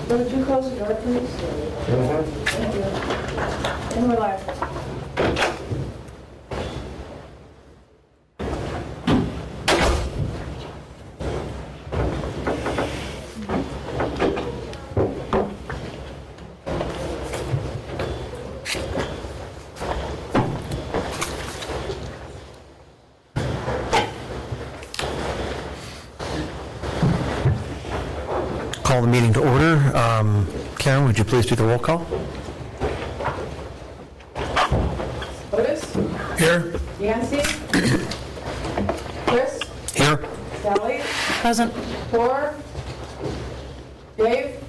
Would you close the door, please? Thank you. And we're live. Call the meeting to order. Karen, would you please do the roll call? Otis? Here. Yancy? Chris? Here. Sally? Present. Thor? Dave?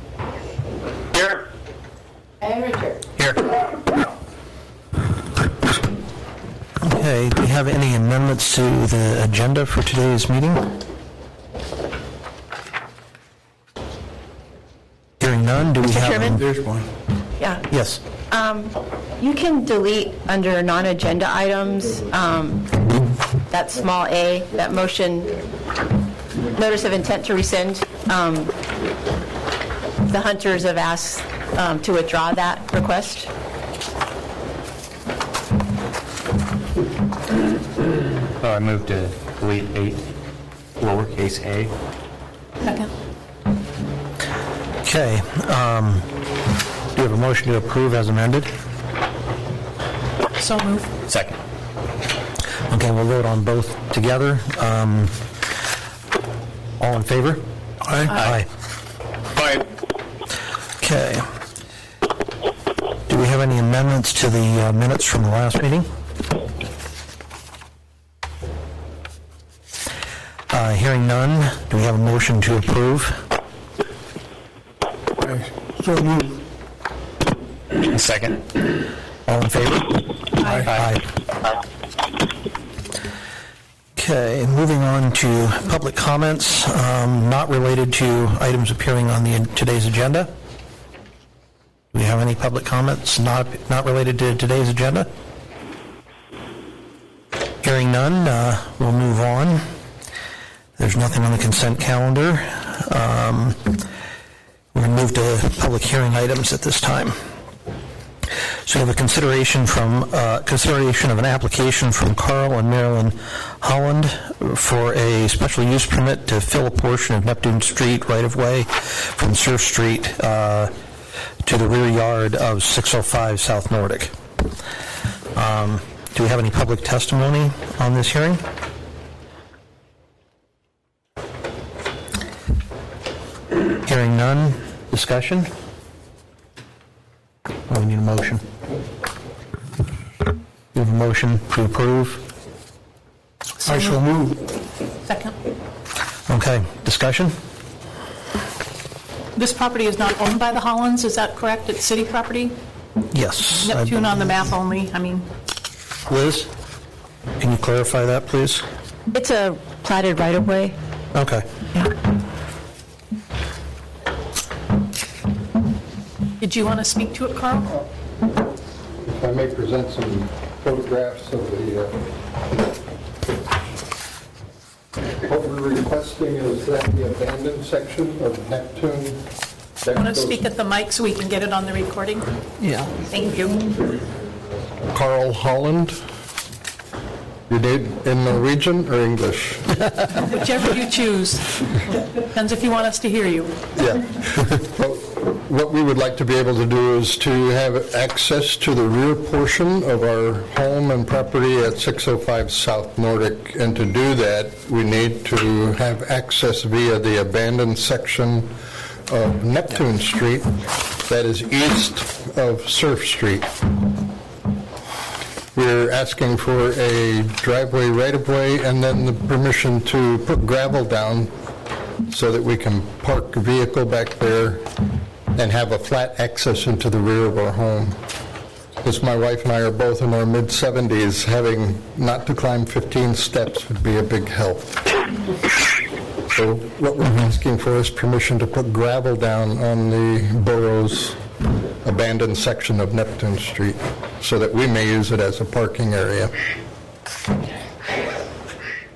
Here. And Richard? Here. Okay, do you have any amendments to the agenda for today's meeting? Hearing none, do we have... Chairman? There's one. Yeah. Yes. You can delete under non-agenda items, that small a, that motion, notice of intent to rescind. The Hunters have asked to withdraw that request. I move to delete 8, lowercase a. Second. Okay. Do you have a motion to approve as amended? So move. Second. Okay, we'll vote on both together. All in favor? Aye. Aye. Okay. Do we have any amendments to the minutes from the last meeting? Hearing none, do we have a motion to approve? So moved. Second. All in favor? Aye. Okay, moving on to public comments, not related to items appearing on today's agenda. Do we have any public comments not related to today's agenda? Hearing none, we'll move on. There's nothing on the consent calendar. We're going to move to public hearing items at this time. So we have a consideration of an application from Carl and Marilyn Holland for a special use permit to fill a portion of Neptune Street right-of-way from Surf Street to the rear yard of 605 South Nordic. Do we have any public testimony on this hearing? Hearing none. Discussion? Oh, we need a motion. We have a motion to approve. I shall move. Second. Okay, discussion? This property is not owned by the Hollands, is that correct? It's city property? Yes. Neptune on the map only, I mean, Liz, can you clarify that, please? It's a platted right-of-way. Okay. Yeah. did you want to speak to it, Carl? If I may present some photographs of the, what we're requesting is that the abandoned section of Neptune. Want to speak at the mic so we can get it on the recording? Yeah. Thank you. Carl Holland. You need in Norwegian or English? Whichever you choose. Depends if you want us to hear you. Yeah. What we would like to be able to do is to have access to the rear portion of our home and property at 605 South Nordic. And to do that, we need to have access via the abandoned section of Neptune Street that is east of Surf Street. We're asking for a driveway right-of-way and then the permission to put gravel down so that we can park a vehicle back there and have a flat access into the rear of our home. Because my wife and I are both in our mid-70s, having not to climb 15 steps would be a big help. So what we're asking for is permission to put gravel down on the borough's abandoned section of Neptune Street so that we may use it as a parking area.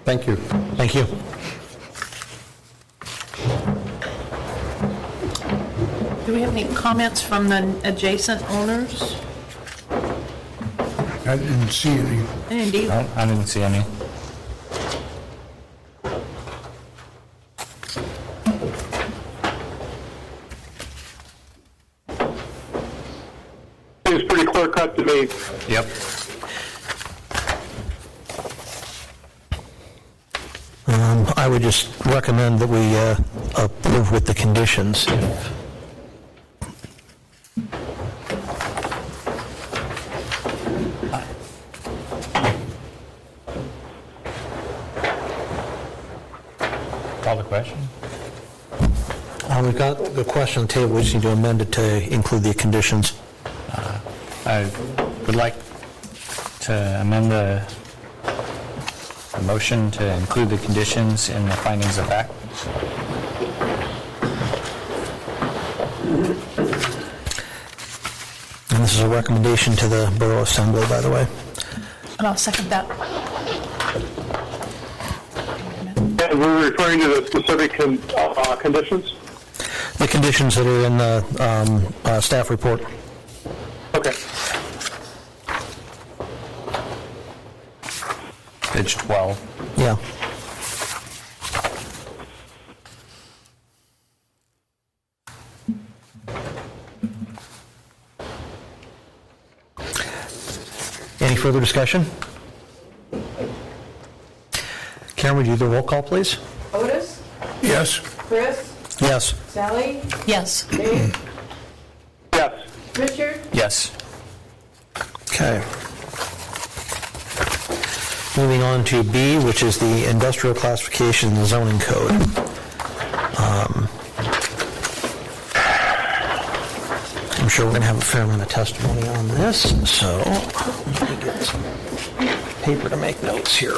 Thank you. Thank you. Do we have any comments from the adjacent owners? I didn't see any. Indeed. I didn't see any. Seems pretty clear cut to me. Yep. I would just recommend that we approve with the conditions. Call the question? We've got the question on the table, we just need to amend it to include the conditions. I would like to amend the motion to include the conditions in the findings of fact. And this is a recommendation to the Borough Assembly, by the way. And I'll second that. And we're referring to the specific conditions? The conditions that are in the staff report. Okay. Page 12. Yeah. Any further discussion? Karen, would you do the roll call, please? Otis? Yes. Chris? Yes. Sally? Yes. Dave? Yes. Richard? Yes. Okay. Moving on to B, which is the industrial classification in the zoning code. I'm sure we're going to have a fair amount of testimony on this, so let me get some paper to make notes here.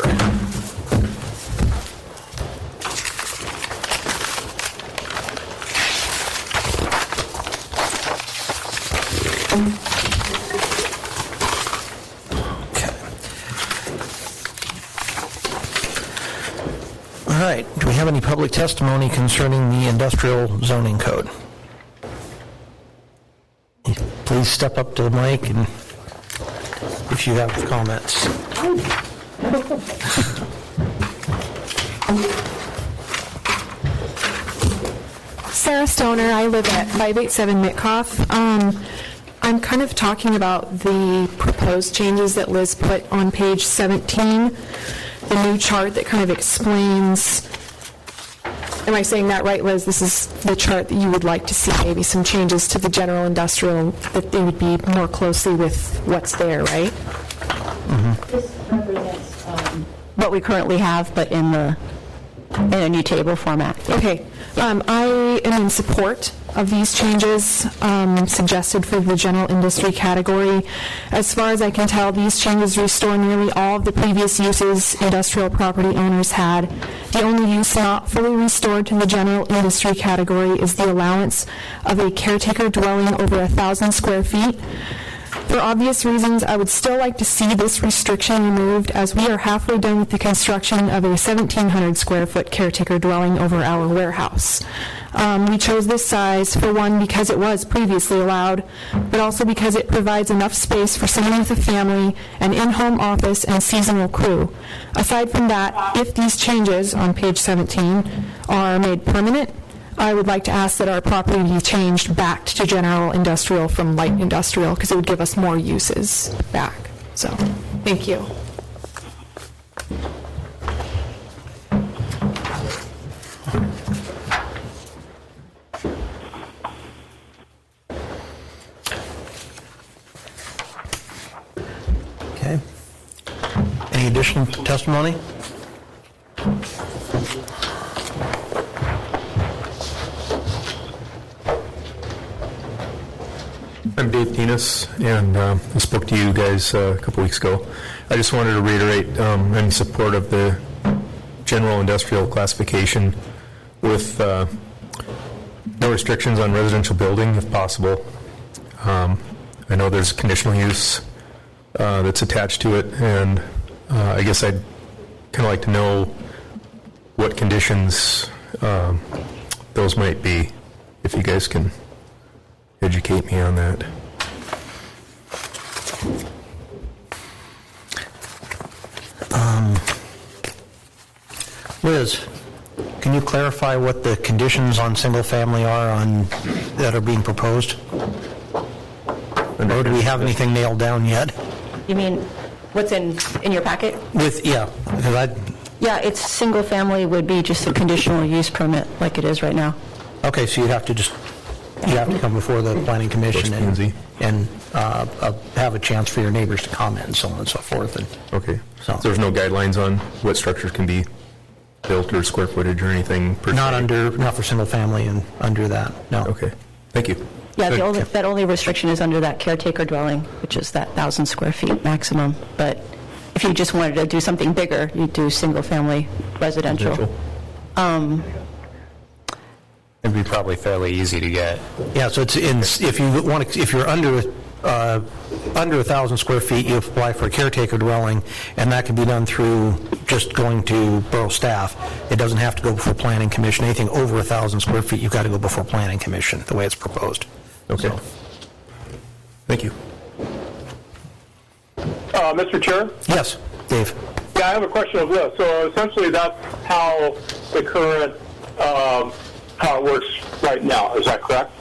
All right, do we have any public testimony concerning the industrial zoning code? Please step up to the mic and if you have comments. Sarah Stoner, I live at 587 Mitkoff. I'm kind of talking about the proposed changes that Liz put on page 17, the new chart that kind of explains, am I saying that right, Liz? This is the chart that you would like to see, maybe some changes to the general industrial, that they would be more closely with what's there, right? This represents what we currently have, but in a new table format. Okay. I am in support of these changes suggested for the general industry category. As far as I can tell, these changes restore nearly all of the previous uses industrial property owners had. The only use not fully restored to the general industry category is the allowance of a caretaker dwelling over 1,000 square feet. For obvious reasons, I would still like to see this restriction removed, as we are halfway done with the construction of a 1,700 square foot caretaker dwelling over our warehouse. We chose this size, for one, because it was previously allowed, but also because it provides enough space for someone with a family, an in-home office, and seasonal crew. Aside from that, if these changes on page 17 are made permanent, I would like to ask that our property be changed back to general industrial from light industrial, because it would give us more uses back. So, thank you. Okay. Any additional testimony? I'm Dave Penis, and I spoke to you guys a couple weeks ago. I just wanted to reiterate I'm in support of the general industrial classification with no restrictions on residential building if possible. I know there's conditional use that's attached to it, and I guess I'd kind of like to know what conditions those might be, if you guys can educate me on that. Liz, can you clarify what the conditions on single-family are that are being proposed? Or do we have anything nailed down yet? You mean what's in your packet? Because Yeah, it's single-family would be just a conditional use permit like it is right now. okay, so you have to come before the planning commission and have a chance for your neighbors to comment and so on and so forth. And Okay. So- So there's no guidelines on what structures can be built or square footage or anything per se? not for single-family and under that, no. Okay. Thank you. Yeah, Good. that only restriction is under that caretaker dwelling, which is that 1,000 square feet maximum. But if you just wanted to do something bigger, you'd do single-family residential. It'd be probably fairly easy to get. Yeah, so if you're under 1,000 square feet, you apply for a caretaker dwelling, and that can be done through just going to borough staff. It doesn't have to go before planning commission. Anything over 1,000 square feet, you've got to go before planning commission, the way it's proposed. Okay. Thank you. Mr. Chair? Yes, Dave. Yeah, I have a question of this. So essentially that's how the current, how it works right now. Is that correct?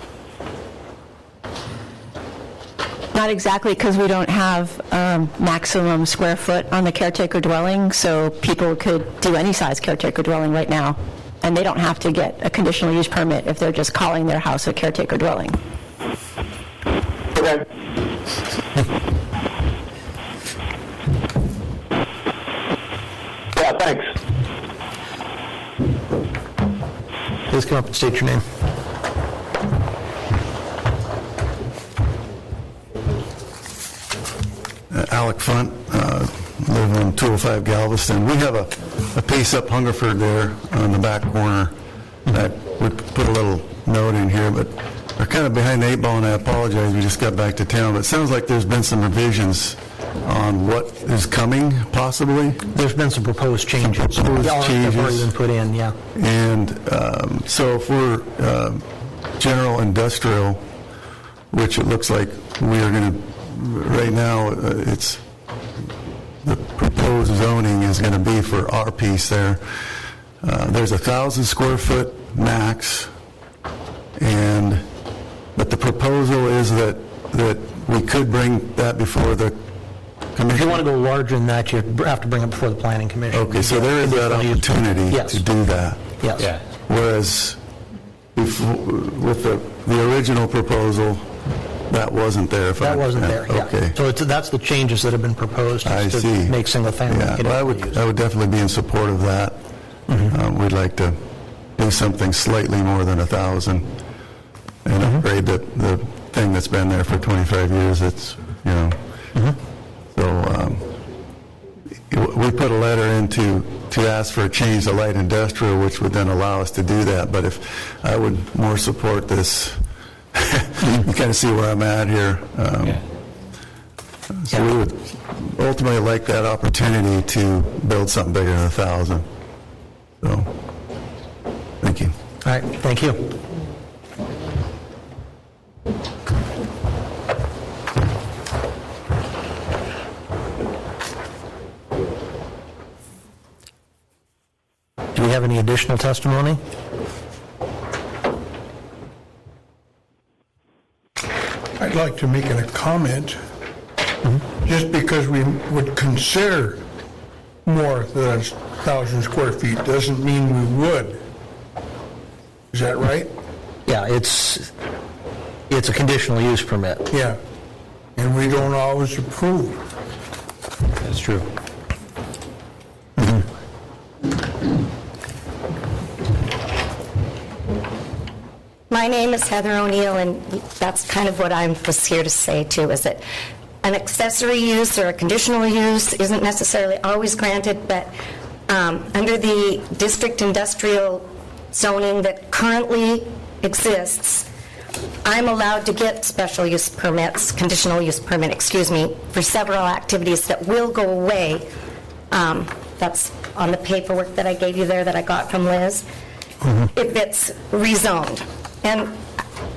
Not exactly, because we don't have maximum square foot on the caretaker dwelling, so people could do any size caretaker dwelling right now, and they don't have to get a conditional use permit if they're just calling their house a caretaker dwelling. Okay. Yeah, thanks. Please come up and state your name. Alec Funt, live on 205 Galveston. We have a piece up Hungerford there on the back corner that we put a little note in here, but we're kind of behind the 8 ball, and I apologize, we just got back to town, but it sounds like there's been some revisions on what is coming, possibly. There's been some proposed changes. Proposed They've changes. already been put in, yeah. And so if we're general industrial, which it looks like we are going to, right now, it's the proposed zoning is going to be for our piece there. There's 1,000 square foot max, but the proposal is that we could bring that before the commission. If you want to go larger than that, you have to bring it before the planning commission. Okay, so there is that opportunity Yes. to do that. Yes. Yeah. Whereas with the original proposal, that wasn't there. If That I wasn't understand. there, yeah. Okay. So that's the changes that have been proposed I to see. make single-family Yeah, conditional well, use. I would definitely be in support of that. We'd like to do something slightly more than 1,000 and upgrade the thing that's been there for 25 years. It's, So we put a letter in to ask for a change to light industrial, which would then allow us to do that. But if I would more support this, you kind of see where I'm at here. So we would ultimately like that opportunity to build something bigger than 1,000. So, thank you. All right, thank you. Do we have any additional testimony? I'd like to make a comment. Just because we would consider more than 1,000 square feet doesn't mean we would. Is that right? Yeah, it's a conditional use permit. Yeah. And we don't always approve. That's true. My name is Heather O'Neill, and that's kind of what I was here to say, too, is that an accessory use or a conditional use isn't necessarily always granted, but under the district industrial zoning that currently exists, I'm allowed to get special use permits, conditional use permit, for several activities that will go away. That's on the paperwork that I gave you there that I got from Liz, if it's rezoned. And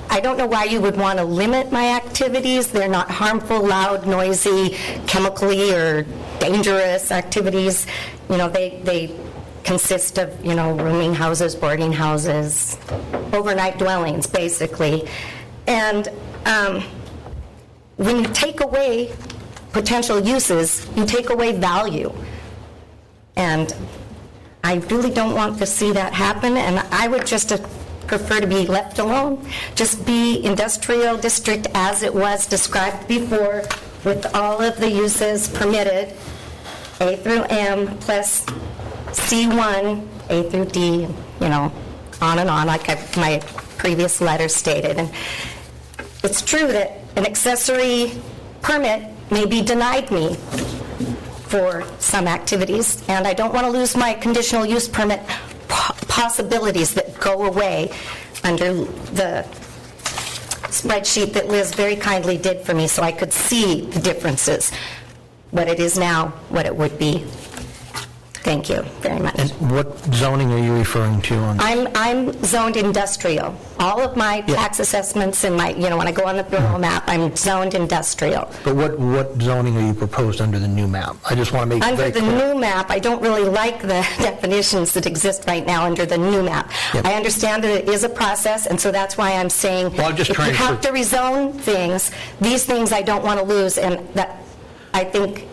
I don't know why you would want to limit my activities. They're not harmful, loud, noisy, chemically or dangerous activities. You know, they consist of, you know, rooming houses, boarding houses, overnight dwellings, basically. And when you take away potential uses, you take away value. And I really don't want to see that happen, and I would just prefer to be left alone. Just be industrial district as it was described before, with all of the uses permitted, A through M, plus C1, A through D, you know, on and on, like my previous letter stated. And it's true that an accessory permit may be denied me for some activities, and I don't want to lose my conditional use permit possibilities that go away under the spreadsheet that Liz very kindly did for me so I could see the differences, what it is now, what it would be. Thank you very much. And what zoning are you referring to on? I'm zoned industrial. All of my tax assessments and my, you know, when I go on the rural map, I'm zoned industrial. But what zoning are you proposed under the new map? I just want to make it very Under clear. the new map, I don't really like the definitions that exist right now under the new map. Yep. I understand that it is a process, and so that's why I'm saying, Well, I'm just if you trying to- have to rezone things, these things I don't want to lose, and that, I think,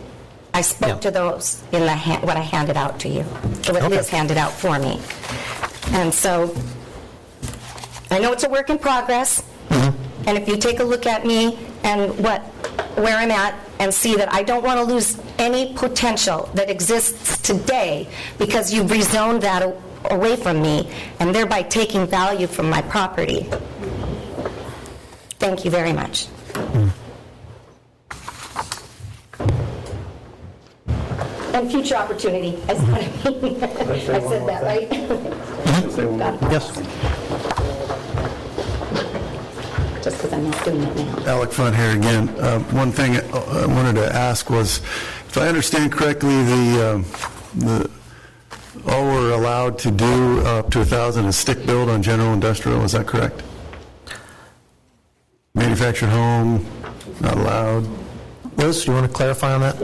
I spoke Yeah. to those in the what I handed out to you, or what Okay. Liz handed out for me. And so, I know it's a work in progress, and if you take a look at me and where I'm at, and see that I don't want to lose any potential that exists today because you've rezoned that away from me, and thereby taking value from my property. Thank you very much. And future opportunity, I said that, right? Got it. Yes. Just because I'm not doing it now. Alec Funt here again. One thing I wanted to ask was, if I understand correctly, all we're allowed to do up to 1,000 is stick build on general industrial, is that correct? Manufactured home, not allowed? Liz, do you want to clarify on that?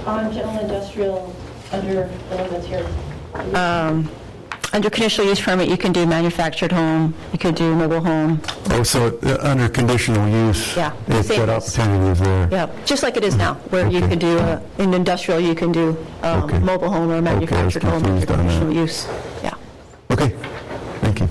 On general industrial, under the one that's here. Under conditional use permit, you can do manufactured home, you could do mobile home. Oh, so under conditional use? Yeah. If Same that as- opportunity is there? Yeah, just like it is now, where you Okay. could do, in industrial, you can do Okay. mobile home or manufactured home under confused on that. conditional use. Yeah. Okay, thank you.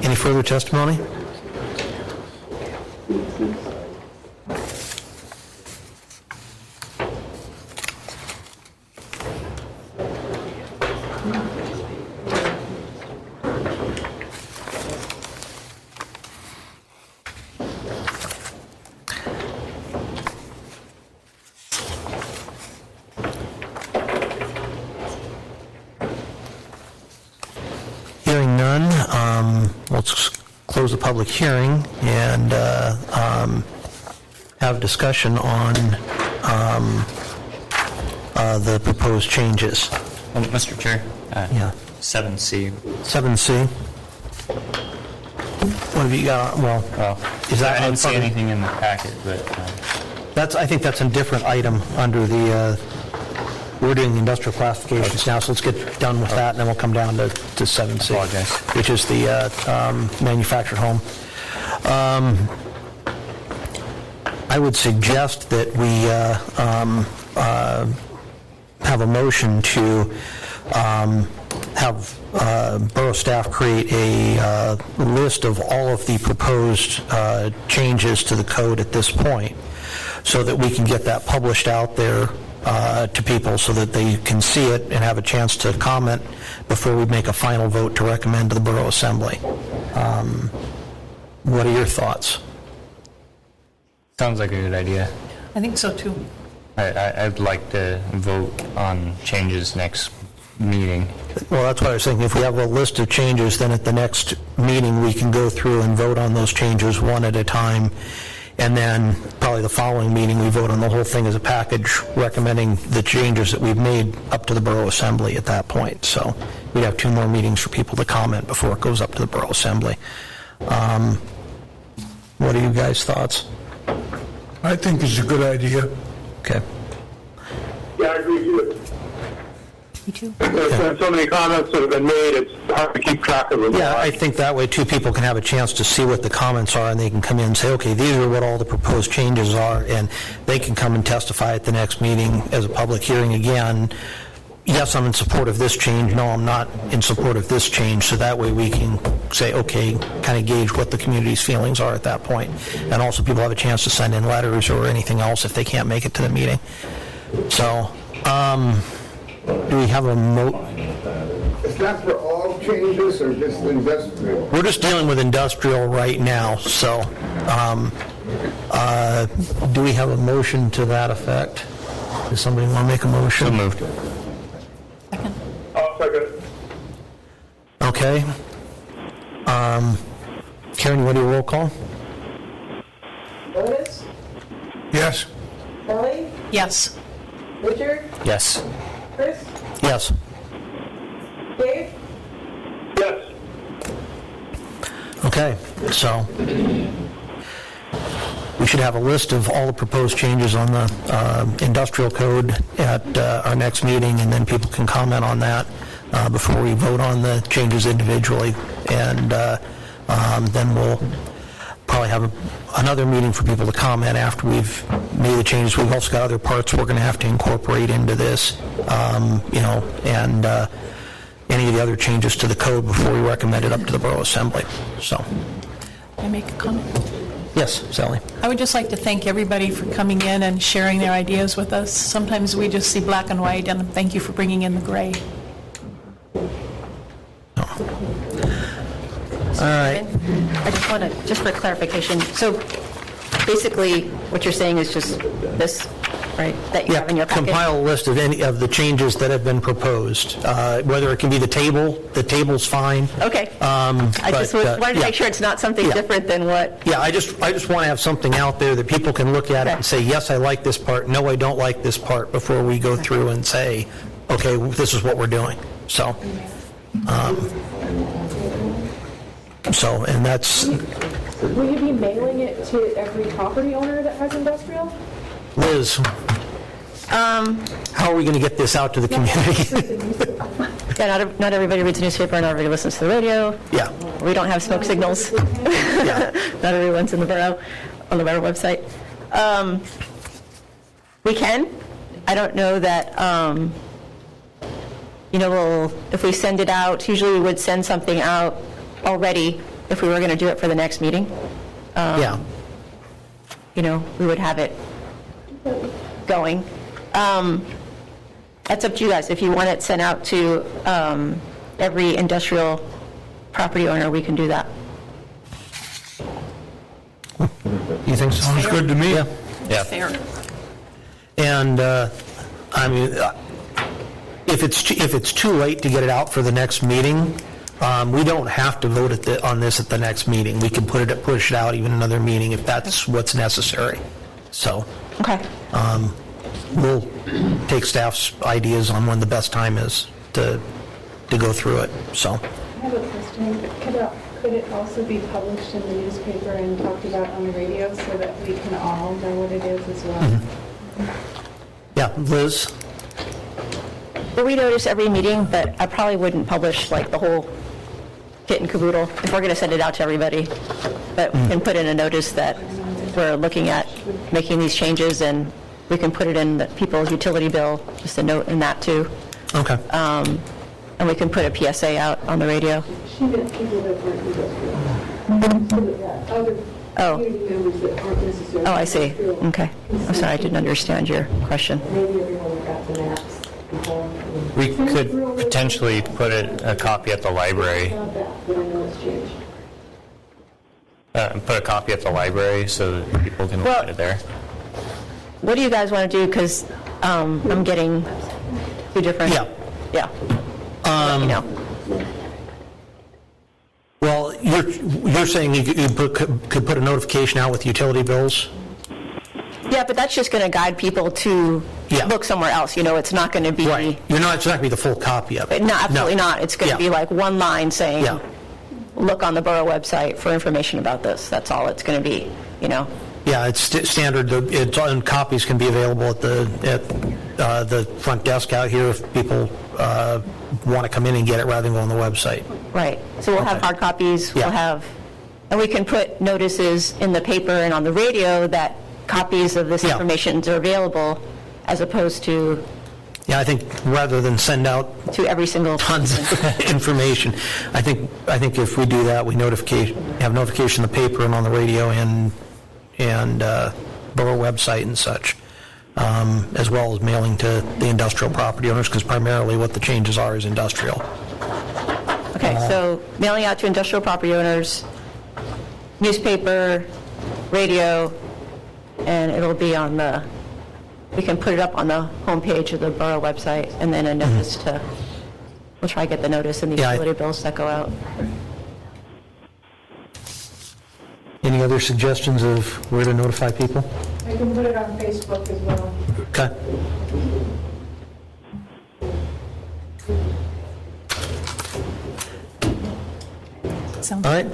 Any further testimony? Hearing none, let's close the public hearing and have discussion on the proposed changes. Mr. Chair? Yeah. 7C. 7C. What have you got? Well, is that I on didn't see front of- anything in the packet, but I think that's a different item under the, we're doing the industrial classifications now, so let's get done with that, and then we'll come down to 7C. Apologize. Which is the manufactured home. I would suggest that we have a motion to have borough staff create a list of all of the proposed changes to the code at this point, so that we can get that published out there to people so that they can see it and have a chance to comment before we make a final vote to recommend to the Borough Assembly. What are your thoughts? sounds like a good idea. I think so, too. I'd like to vote on changes next meeting. Well, that's what I was thinking. If we have a list of changes, then at the next meeting, we can go through and vote on those changes one at a time And then probably the following meeting, we vote on the whole thing as a package, recommending the changes that we've made up to the Borough Assembly at that point. So we'd have 2 more meetings for people to comment before it goes up to the Borough Assembly. What are you guys' thoughts? I think it's a good idea. Okay. Yeah, I agree with you. Me too. There's been so many comments that have been made, it's hard to keep track of them. Yeah, I think that way, too, people can have a chance to see what the comments are, and they can come in and say, okay, these are what all the proposed changes are, and they can come and testify at the next meeting as a public hearing again. Yes, I'm in support of this change. No, I'm not in support of this change. So that way we can say, okay, kind of gauge what the community's feelings are at that point. And also people have a chance to send in letters or anything else if they can't make it to the meeting. So, do we have a Is that for all changes or just industrial? We're just dealing with industrial right now, so do we have a motion to that effect? Does somebody want to make a motion? So moved. I'll second. Okay. Karen, you want to do a roll call? Otis? Yes. Kelly? Yes. Richard? Yes. Chris? Yes. Dave? Yes. Okay, so we should have a list of all the proposed changes on the industrial code at our next meeting, and then people can comment on that before we vote on the changes individually. And then we'll probably have another meeting for people to comment after we've made the changes. We've also got other parts we're going to have to incorporate into this, and any of the other changes to the code before we recommend it up to the Borough Assembly. So, Can I make a comment? yes, Sally. I would just like to thank everybody for coming in and sharing their ideas with us. Sometimes we just see black and white, and thank you for bringing in the gray. All right. I just want to, just for clarification, so basically what you're saying is just this, right, that you have in your packet? Compile a list of any of the changes that have been proposed, whether it can be the table's fine. Okay. I just wanted to make sure it's not something different than what... Yeah, I just want to have something out there that people can look at it and say, yes, I like this part, no, I don't like this part, before we go through and say, okay, this is what we're doing. So, and that's... Will you be mailing it to every property owner that has industrial? Liz, how are we going to get this out to the community? Yeah, not everybody reads the newspaper, not everybody listens to the radio. Yeah. We don't have smoke signals. Yeah. Not everyone's in the borough, on the borough website. We can. I don't know that, if we send it out, usually we would send something out already if we were going to do it for the next meeting. Yeah. We would have it going. That's up to you guys. If you want it sent out to every industrial property owner, we can do that. You think so? Sounds good to me. Yeah. Yeah. Fair. And, if it's too late to get it out for the next meeting, we don't have to vote on this at the next meeting. We can push it out even another meeting if that's what's necessary. So, Okay. we'll take staff's ideas on when the best time is to go through it. So, I have a question. Could it also be published in the newspaper and talked about on the radio so that we can all know what it is as well? yeah, Liz? Well, we notice every meeting, but I probably wouldn't publish like the whole kit and caboodle if we're going to send it out to everybody. But we can put in a notice that we're looking at making these changes, and we can put it in the people's utility bill, just a note in that too. Okay. And we can put a PSA out on the radio. She meant people that weren't industrial. Other community members that aren't necessarily... Oh, I see. industrial. Okay. I'm sorry, I didn't understand your question. Maybe everyone got the maps before. We could potentially put a copy at the library. Not that, but I know it's changed. Put a copy at the library so that people can look at it there. What do you guys want to do? Because I'm getting two different... Yeah. Yeah. Let me know. Well, you're you're saying you could put a notification out with utility bills? Yeah, but that's just going to guide people to look somewhere else. It's not going to be... Right. It's not going to be the full copy of it. No, absolutely not. It's going to be like one line saying, look on the borough website for information about this. That's all it's going to be, Yeah, it's standard. And copies can be available at the front desk out here if people want to come in and get it rather than go on the website. Right. So we'll have hard copies. Yeah. We'll have... And we can put notices in the paper and on the radio that copies of this information are available, as opposed to... Yeah, I think rather than send out to every single tons of information, I think if we do that, we have notification in the paper and on the radio and borough website and such, as well as mailing to the industrial property owners, because primarily what the changes are is industrial. Okay, so mailing out to industrial property owners, newspaper, radio, and it'll be on we can put it up on the homepage of the borough website, and then a notice we'll try to get the notice and the utility bills that go out. Any other suggestions of where to notify people? I can put it on Facebook as well. Okay. All right.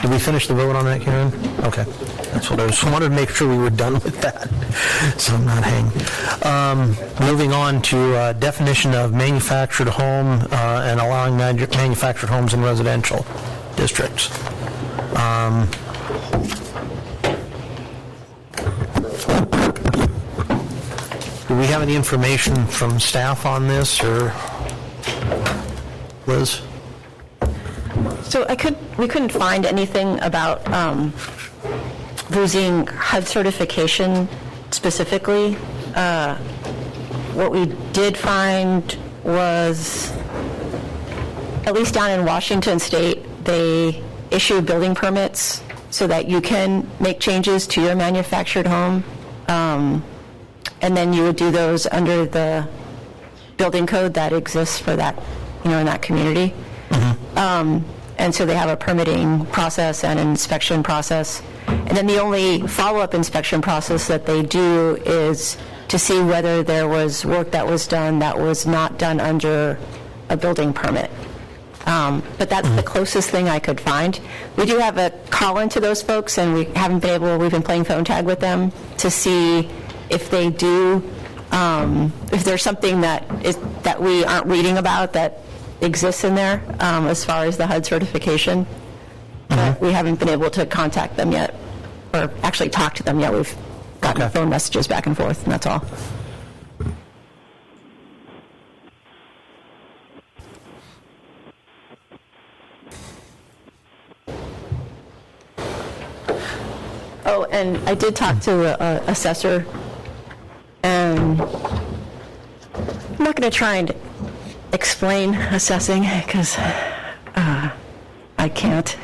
Did we finish the vote on that, Karen? Okay. That's what I wanted to make sure we were done with that, so I'm not hanging. Moving on to definition of manufactured home and allowing manufactured homes in residential districts. Do we have any information from staff on this, or Liz? So we couldn't find anything about losing HUD certification specifically. What we did find was, at least down in Washington State, they issue building permits so that you can make changes to your manufactured home, and then you would do those under the building code that exists for that, in that community. And so they have a permitting process and an inspection process. And then the only follow-up inspection process that they do is to see whether there was work that was done that was not done under a building permit. But that's the closest thing I could find. We do have a call-in to those folks, and we've been playing phone tag with them to see if they do, if there's something that we aren't reading about that exists in there as far as the HUD certification. But we haven't been able to contact them yet, or actually talk to them yet. We've gotten phone messages back and forth, and that's all. Oh, and I did talk to an assessor, and I'm not going to try and explain assessing because I can't.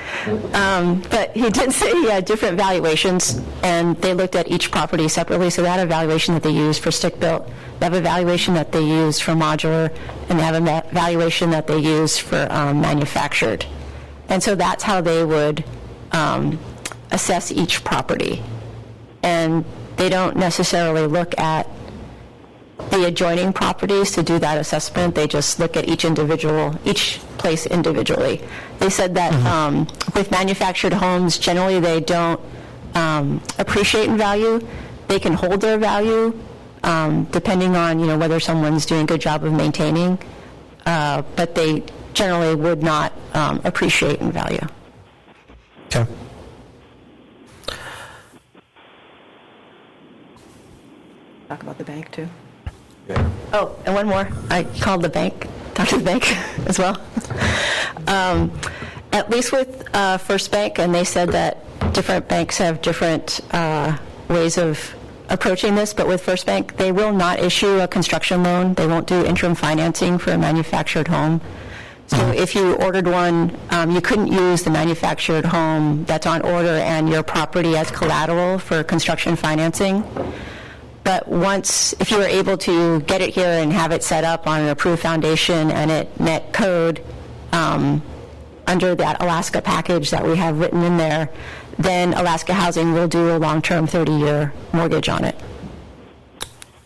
But he did say he had different valuations, and they looked at each property separately. So they had a valuation that they used for stick-built, they have a valuation that they used for modular, and they have a valuation that they used for manufactured. And so that's how they would assess each property. And they don't necessarily look at the adjoining properties to do that assessment. They just look at each place individually. They said that with manufactured homes, generally they don't appreciate in value. They can hold their value depending on whether someone's doing a good job of maintaining, but they generally would not appreciate in value. Okay. Talk about the bank too. Oh, and one more. I called the bank, talked to the bank as well. At least with First Bank, and they said that different banks have different ways of approaching this, but with First Bank, they will not issue a construction loan. They won't do interim financing for a manufactured home. So if you ordered one, you couldn't use the manufactured home that's on order and your property as collateral for construction financing. But once, if you were able to get it here and have it set up on an approved foundation and it met code under that Alaska package that we have written in there, then Alaska Housing will do a long-term 30-year mortgage on it.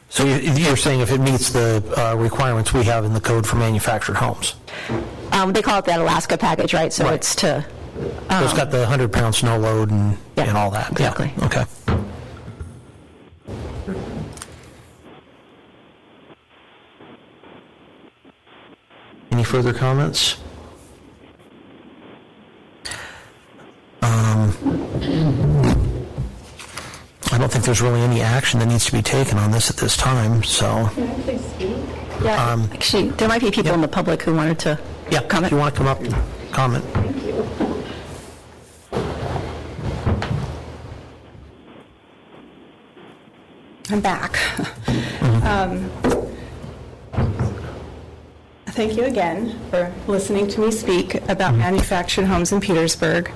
So you're saying if it meets the requirements we have in the code for manufactured homes? They call it that Alaska package, right? So it's to... So it's got the 100-pound snow load and all that? Exactly. Yeah. Okay. Any further comments? I don't think there's really any action that needs to be taken on this at this time, so... Can I please speak? Yeah, actually, there might be people in the public who wanted to comment. If you want to come up and comment. Thank you. I'm back. Thank you again for listening to me speak about manufactured homes in Petersburg.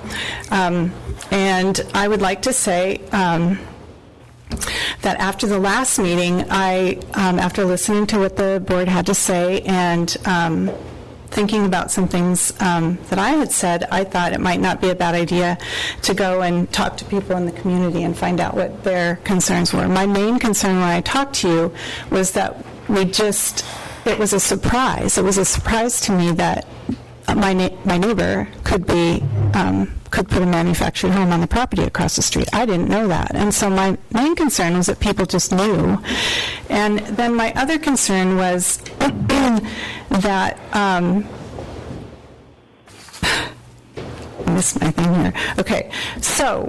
And I would like to say that after the last meeting, after listening to what the board had to say and thinking about some things that I had said, I thought it might not be a bad idea to go and talk to people in the community and find out what their concerns were. My main concern when I talked to you was that it was a surprise. It was a surprise to me that my neighbor could put a manufactured home on the property across the street. I didn't know that. And so my main concern was that people just knew. And then my other concern was that, I missed my thing here. Okay, so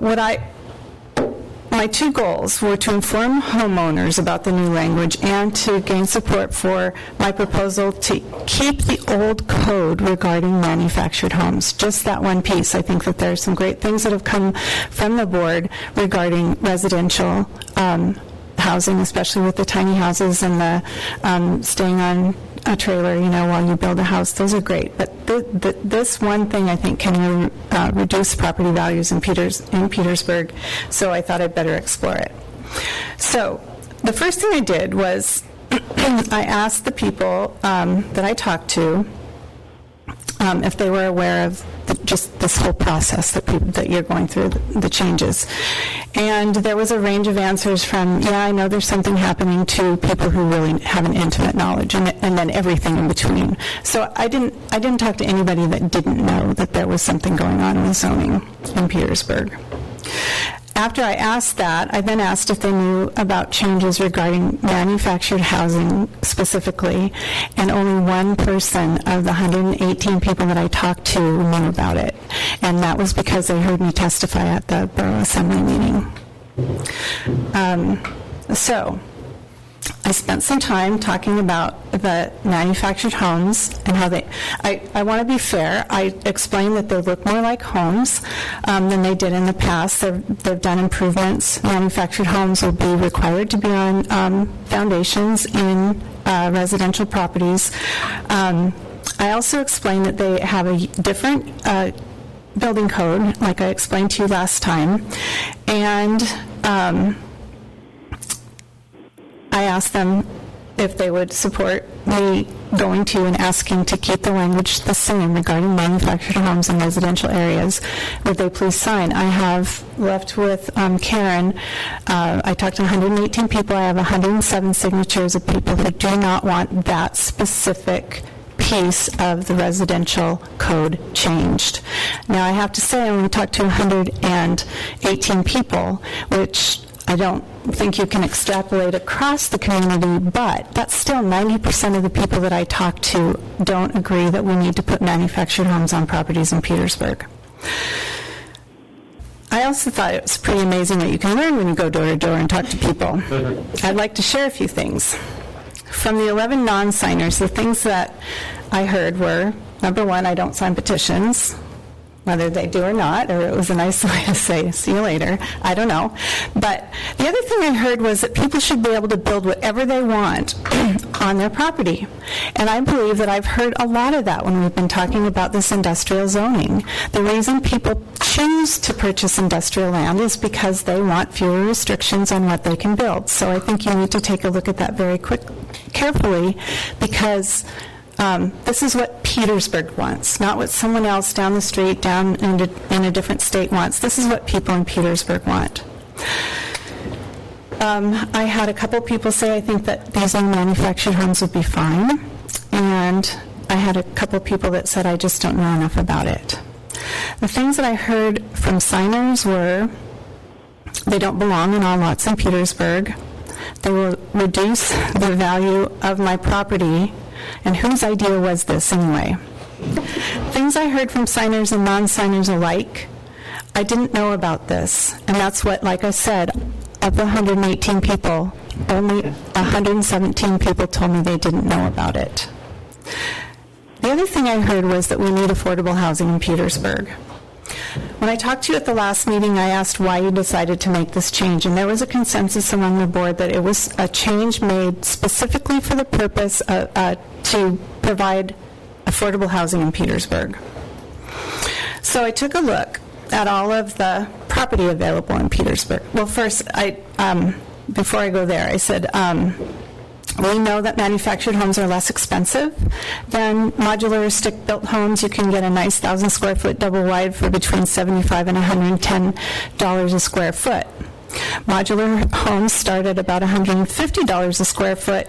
my two goals were to inform homeowners about the new language and to gain support for my proposal to keep the old code regarding manufactured homes. Just that one piece. I think that there are some great things that have come from the board regarding residential housing, especially with the tiny houses and the staying on a trailer, while you build a house. Those are great. But this one thing, I think, can reduce property values in Petersburg, so I thought I'd better explore it. So the first thing I did was I asked the people that I talked to if they were aware of just this whole process that you're going through, the changes. And there was a range of answers from, I know there's something happening, to people who really have an intimate knowledge, and then everything in between. So I didn't talk to anybody that didn't know that there was something going on with zoning in Petersburg. After I asked that, I then asked if they knew about changes regarding manufactured housing specifically, and only one person of the 118 people that I talked to knew about it, and that was because they heard me testify at the Borough Assembly meeting. So I spent some time talking about the manufactured homes and how I want to be fair. I explained that they look more like homes than they did in the past. They've done improvements. Manufactured homes will be required to be on foundations in residential properties. I also explained that they have a different building code, like I explained to you last time, and I asked them if they would support me going to and asking to keep the language the same regarding manufactured homes in residential areas. Would they please sign? I have left with Karen. I talked to 118 people. I have 107 signatures of people who do not want that specific piece of the residential code changed. Now, I have to say I only talked to 118 people, which I don't think you can extrapolate across the community, but that's still 90% of the people that I talk to don't agree that we need to put manufactured homes on properties in Petersburg. I also thought it was pretty amazing what you can learn when you go door to door and talk to people. I'd like to share a few things. From the 11 non-signers, the things that I heard were, number one, I don't sign petitions. whether they do or not, or it was a nice way to say, see you later, I don't know. But the other thing I heard was that people should be able to build whatever they want on their property. And I believe that I've heard a lot of that when we've been talking about this industrial zoning. The reason people choose to purchase industrial land is because they want fewer restrictions on what they can build. So I think you need to take a look at that very carefully, because this is what Petersburg wants, not what someone else down the street, down in a different state wants. This is what people in Petersburg want. I had a couple people say I think that these new manufactured homes would be fine, and I had a couple people that said I just don't know enough about it. The things that I heard from signers were they don't belong in all lots in Petersburg. They will reduce the value of my property. And whose idea was this anyway? Things I heard from signers and non-signers alike, I didn't know about this. And that's what, like I said, of the 118 people, only 117 people told me they didn't know about it. The other thing I heard was that we need affordable housing in Petersburg. When I talked to you at the last meeting, I asked why you decided to make this change, and there was a consensus among the board that it was a change made specifically for the purpose to provide affordable housing in Petersburg. So I took a look at all of the property available in Petersburg. Well, first, before I go there, I said, we know that manufactured homes are less expensive than modular or stick-built homes. You can get a nice 1,000 square foot double wide for between $75 and $110 a square foot. Modular homes start at about $150 a square foot,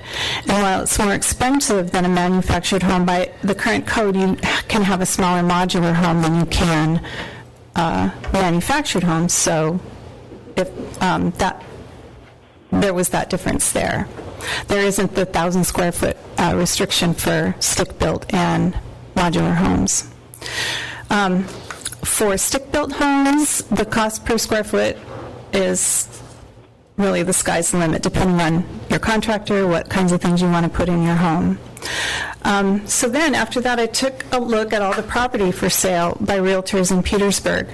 and while it's more expensive than a manufactured home, by the current code, you can have a smaller modular home than you can manufactured homes. So if there was that difference there. There isn't the 1,000 square foot restriction for stick-built and modular homes. For stick-built homes, the cost per square foot is really the sky's the limit, depending on your contractor, what kinds of things you want to put in your home. So then, after that, I took a look at all the property for sale by realtors in Petersburg.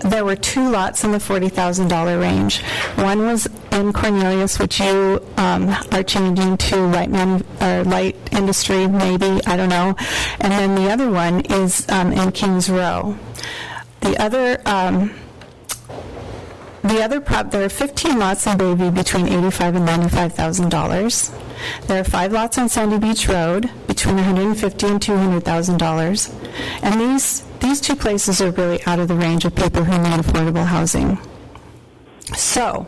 There were 2 lots in the $40,000 range. One was in Cornelius, which you are changing to light industry, maybe, I don't know. And then the other one is in Kings Row. There are 15 lots in Bayview between $85,000 and $95,000. There are 5 lots on Sandy Beach Road between $150,000 and $200,000. And these 2 places are really out of the range of people who need affordable housing. So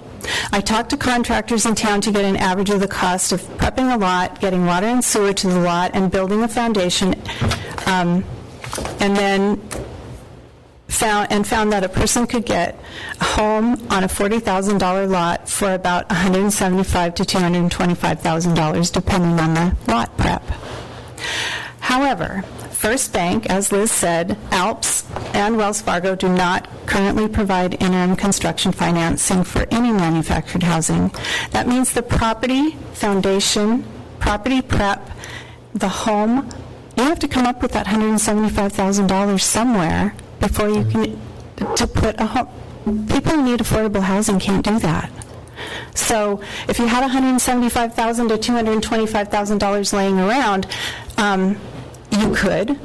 I talked to contractors in town to get an average of the cost of prepping a lot, getting water and sewer to the lot, and building a foundation, and then found that a person could get a home on a $40,000 lot for about $175,000 to $225,000, depending on the lot prep. However, First Bank, as Liz said, Alps, and Wells Fargo do not currently provide interim construction financing for any manufactured housing. That means the property, foundation, property prep, the home, you have to come up with that $175,000 somewhere before you can to put a home. People who need affordable housing can't do that. So if you had $175,000 to $225,000 laying around, you could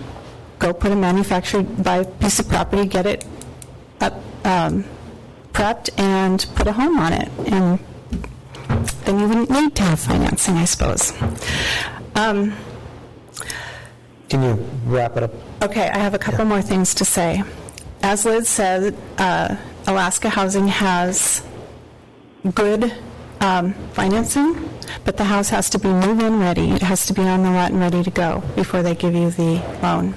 go buy a piece of property, get it up, prepped, and put a home on it, and then you wouldn't need to have financing, I suppose. Can you wrap it up? Okay, I have a couple more things to say. As Liz said, Alaska Housing has good financing, but the house has to be move-in ready. It has to be on the lot and ready to go before they give you the loan.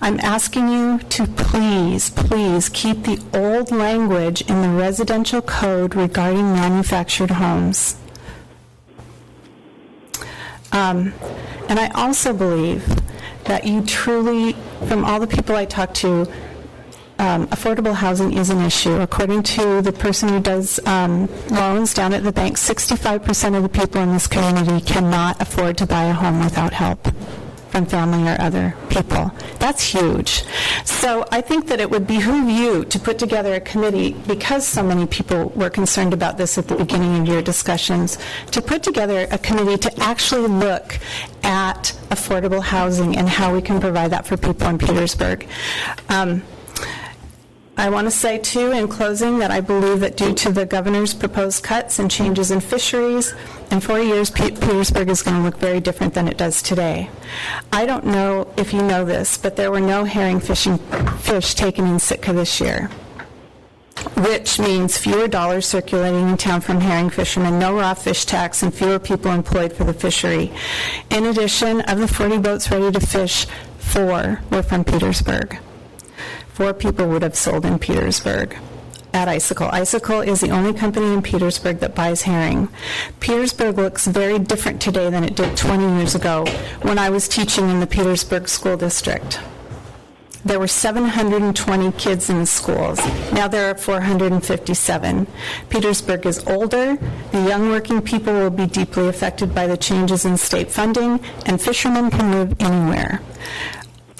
I'm asking you to please, please keep the old language in the residential code regarding manufactured homes. And I also believe that you truly, from all the people I talked to, affordable housing is an issue. According to the person who does loans down at the bank, 65% of the people in this community cannot afford to buy a home without help. from family or other people. That's huge. So I think that it would behoove you to put together a committee, because so many people were concerned about this at the beginning of your discussions, to put together a committee to actually look at affordable housing and how we can provide that for people in Petersburg. I want to say, too, in closing, that I believe that due to the governor's proposed cuts and changes in fisheries, in 4 years, Petersburg is going to look very different than it does today. I don't know if you know this, but there were no herring fish taken in Sitka this year, which means fewer dollars circulating in town from herring fishermen, no raw fish tax, and fewer people employed for the fishery. In addition, of the 40 boats ready to fish, 4 were from Petersburg. 4 people would have sold in Petersburg at Icicle. Icicle is the only company in Petersburg that buys herring. Petersburg looks very different today than it did 20 years ago when I was teaching in the Petersburg School District. There were 720 kids in the schools. Now there are 457. Petersburg is older. The young working people will be deeply affected by the changes in state funding, and fishermen can live anywhere.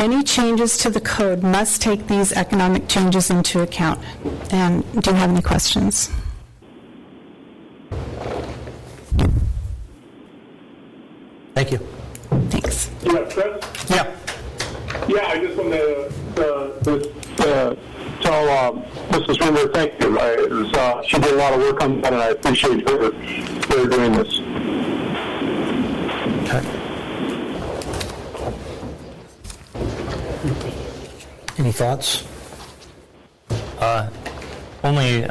Any changes to the code must take these economic changes into account. And do you have any questions? Thank you. Thanks. Yeah, Chris? Yeah. Yeah, I just want to tell Mrs. Rinder thank you. She did a lot of work on that, and I appreciate her doing this. Okay. Any thoughts? Only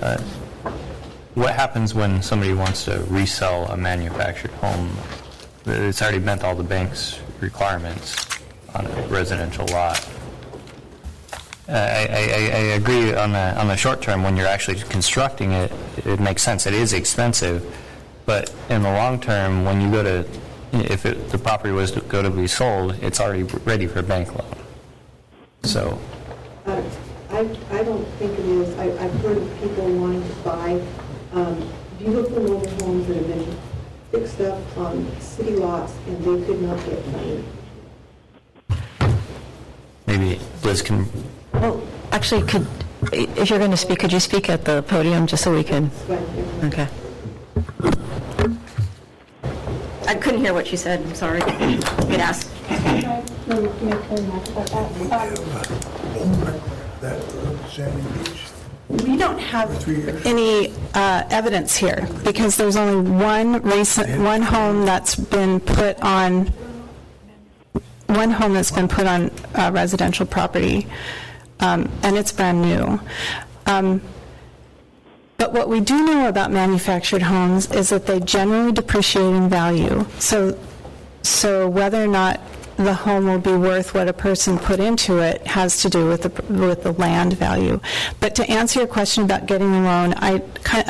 what happens when somebody wants to resell a manufactured home? It's already met all the bank's requirements on a residential lot. I agree on the short term. When you're actually constructing it, it makes sense. It is expensive, but in the long term, when you go to, if the property was to go to be sold, it's already ready for a bank loan. So. I don't think it is. I've heard of people wanting to buy beautiful mobile homes that have been fixed up on city lots, and they could not get money. Maybe Liz can. Well, actually, if you're going to speak, could you speak at the podium just so we can? Okay. I couldn't hear what you said. I'm sorry. You could ask. We don't have any evidence here because there's only one home that's been put on residential property, and it's brand new. But what we do know about manufactured homes is that they generally depreciate in value. So whether or not the home will be worth what a person put into it has to do with the land value. But to answer your question about getting a loan, I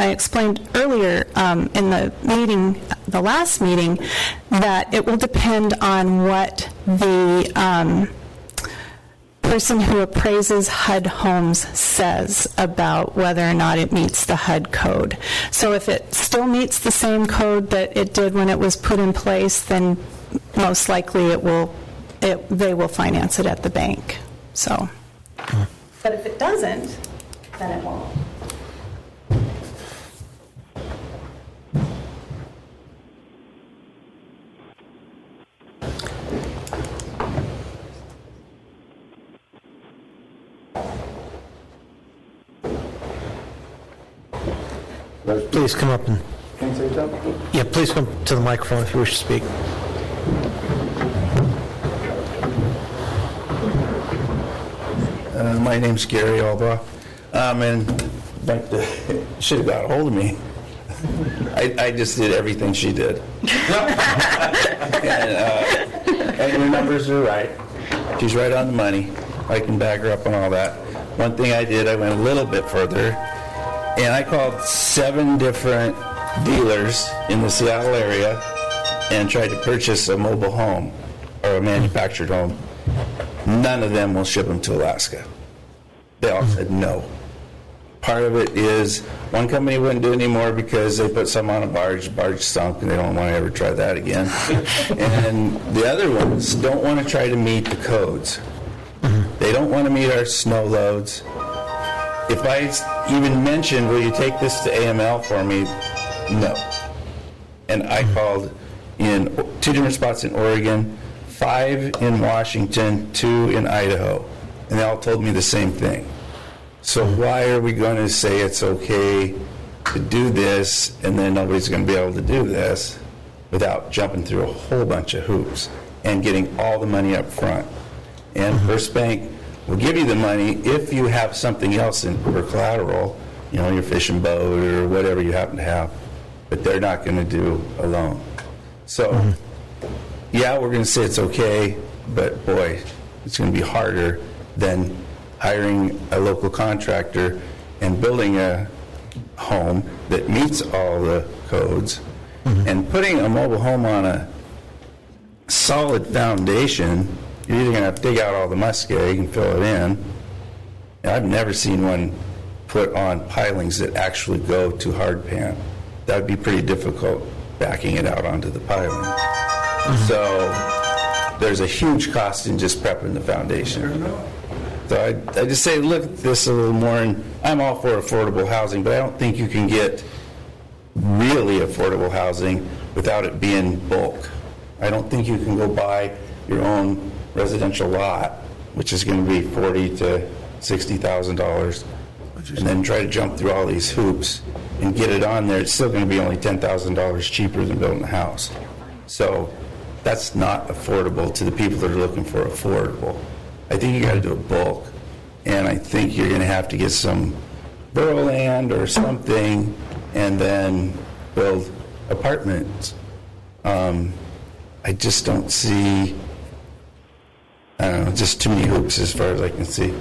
explained earlier in the last meeting, that it will depend on what the person who appraises HUD homes says about whether or not it meets the HUD code. So if it still meets the same code that it did when it was put in place, then most likely they will finance it at the bank. So, but if it doesn't, then it won't. Please come up and. Can I say something? Yeah, please come to the microphone if you wish to speak. My name's Gary Albrock, and should have got a hold of me. I just did everything she did. And your numbers are right. She's right on the money. I can back her up on all that. One thing I did, I went a little bit further, and I called 7 different dealers in the Seattle area and tried to purchase a mobile home or a manufactured home. None of them will ship them to Alaska. They all said no. part of it is one company wouldn't do it anymore because they put some on a barge sunk, and they don't want to ever try that again. And the other ones don't want to try to meet the codes. They don't want to meet our snow loads. If I even mentioned, will you take this to AML for me? No. And I called in 2 different spots in Oregon, 5 in Washington, 2 in Idaho, and they all told me the same thing. So why are we going to say it's okay to do this and then nobody's going to be able to do this without jumping through a whole bunch of hoops and getting all the money up front? And First Bank will give you the money if you have something else for collateral, you know, your fishing boat or whatever you happen to have, but they're not going to do a loan. So, yeah, we're going to say it's okay, but boy, it's going to be harder than hiring a local contractor and building a home that meets all the codes and putting a mobile home on a solid foundation. You're either going to have to dig out all the muskeg and fill it in. And I've never seen one put on pilings that actually go to hard pan. That would be pretty difficult backing it out onto the piling. So there's a huge cost in just prepping the foundation. So I just say look at this a little more, and I'm all for affordable housing, but I don't think you can get really affordable housing without it being bulk. I don't think you can go buy your own residential lot, which is going to be $40,000 to $60,000, and then try to jump through all these hoops and get it on there. It's still going to be only $10,000 cheaper than building a house. So that's not affordable to the people that are looking for affordable. I think you got to do a bulk, and I think you're going to have to get some borough land or something and then build apartments. I just don't see, I don't know, just too many hoops as far as I can see.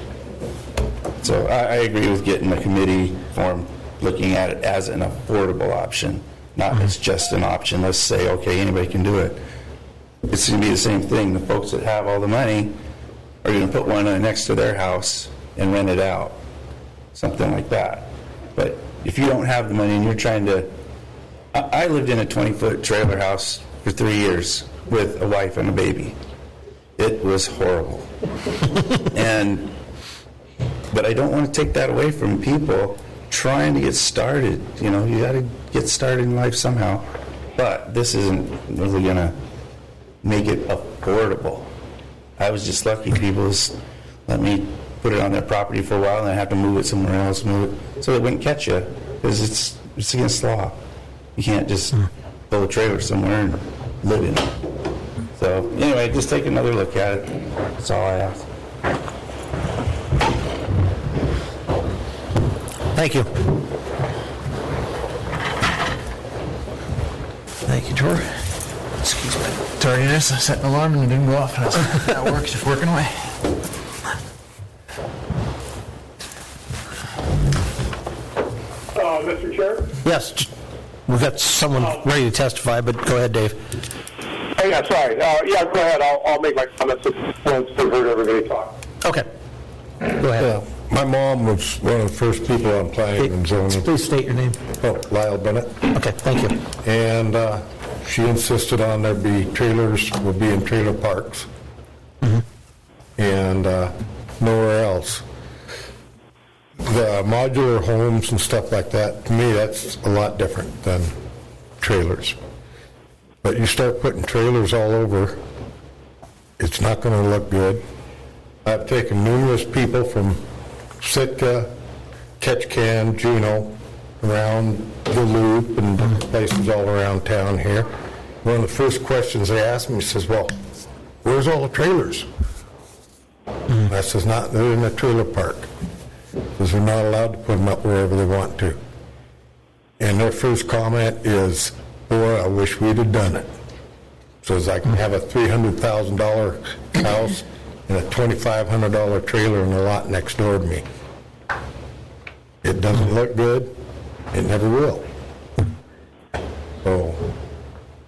So I agree with getting a committee formed, looking at it as an affordable option, not as just an option. Let's say, okay, anybody can do it. It's going to be the same thing. The folks that have all the money are going to put one next to their house and rent it out, something like that. But if you don't have the money and you're trying to, I lived in a 20-foot trailer house for 3 years with a wife and a baby. It was horrible. But I don't want to take that away from people trying to get started. You know, you got to get started in life somehow. But this isn't really going to make it affordable. I was just lucky people just let me put it on their property for a while and I have to move it somewhere else, so they wouldn't catch you, because it's against law. You can't just pull a trailer somewhere and live in it. So anyway, just take another look at it. That's all I ask. Thank you. Thank you, George. Excuse my tardiness. I set an alarm and it didn't go off. And that works, just working away. Mr. Chair? Yes, we've got someone ready to testify, but go ahead, Dave. Oh, yeah, sorry. Yeah, go ahead. I'll make my comments once we've heard everybody talk. Okay. Go ahead. My mom was one of the first people on planning and zoning. Please state your name. Oh, Lyle Bennett. Okay, thank you. And she insisted on there be trailers, would be in trailer parks. And nowhere else. The modular homes and stuff like that, to me, that's a lot different than trailers. But you start putting trailers all over, it's not going to look good. I've taken numerous people from Sitka, Ketchikan, Juneau, around the Loop and places all around town here. One of the first questions they asked me says, well, where's all the trailers? I says, they're in a trailer park. Because they're not allowed to put them up wherever they want to. And their first comment is, boy, I wish we'd have done it. Says I can have a $300,000 house and a $2,500 trailer in the lot next door to me. It doesn't look good. It never will. So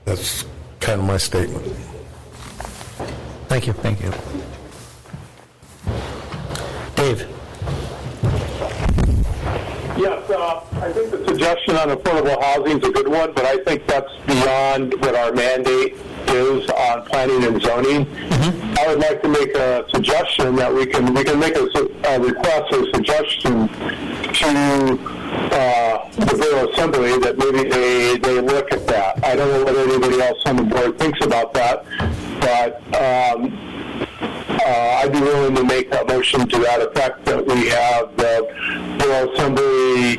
that's kind of my statement. Thank you. Thank you. Dave. Yes, I think the suggestion on affordable housing is a good one, but I think that's beyond what our mandate is on planning and zoning. I would like to make a suggestion that we can make a request or suggestion to the Borough Assembly that maybe they look at that. I don't know what anybody else on the board thinks about that, but I'd be willing to make a motion to that effect, that we have the Borough Assembly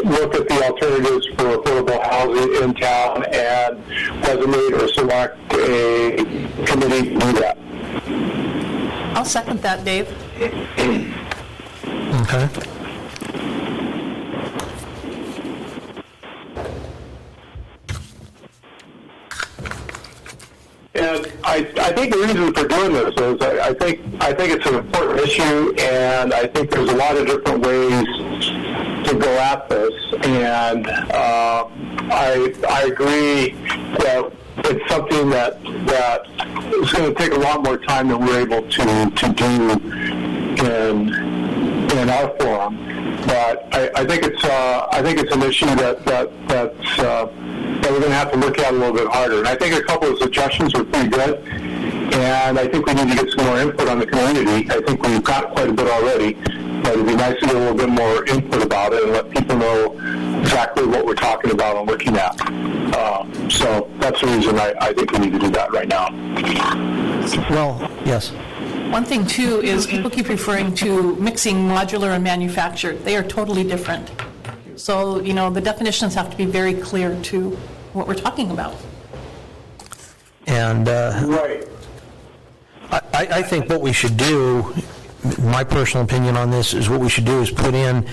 look at the alternatives for affordable housing in town and designate or select a committee to do that. I'll second that, Dave. Okay. And I think the reason for doing this is I think it's an important issue, and I think there's a lot of different ways to go at this. And I agree that it's something that is going to take a lot more time than we're able to do in our forum. But I think it's an issue that's that we're going to have to look at a little bit harder. And I think a couple of suggestions were pretty good, and I think we need to get some more input on the community. I think we've got quite a bit already, but it'd be nice to get a little bit more input about it and let people know exactly what we're talking about and looking at. So that's the reason I think we need to do that right now. Well, yes. One thing, too, is people keep referring to mixing modular and manufactured. They are totally different. So, the definitions have to be very clear to what we're talking about. And right. I think what we should do, my personal opinion on this, is what we should do is put in,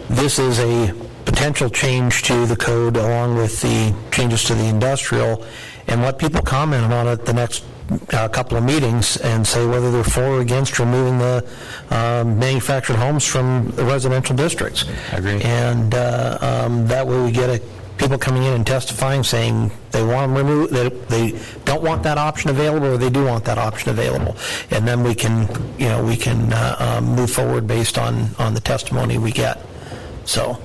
this is a potential change to the code along with the changes to the industrial, and let people comment on it the next couple of meetings and say whether they're for or against removing the manufactured homes from the residential districts. I agree. And that way we get people coming in and testifying saying they want them removed, they don't want that option available, or they do want that option available. And then we can move forward based on the testimony we get. So,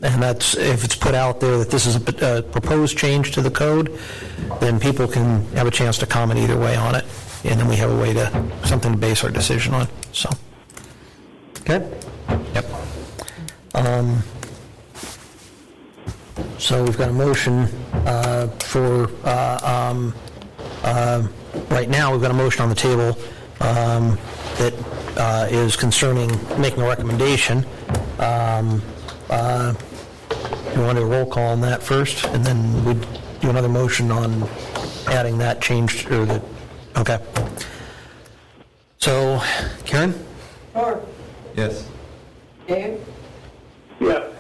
and that's, if it's put out there that this is a proposed change to the code, then people can have a chance to comment either way on it, and then we have a way to, something to base our decision on. So, okay? Yep. So we've got a motion for, right now, we've got a motion on the table that is concerning making a recommendation. You want to roll call on that first, and then we'd do another motion on adding that change, or the, okay. So, Karen? Norm? Yes. Dave? Yes.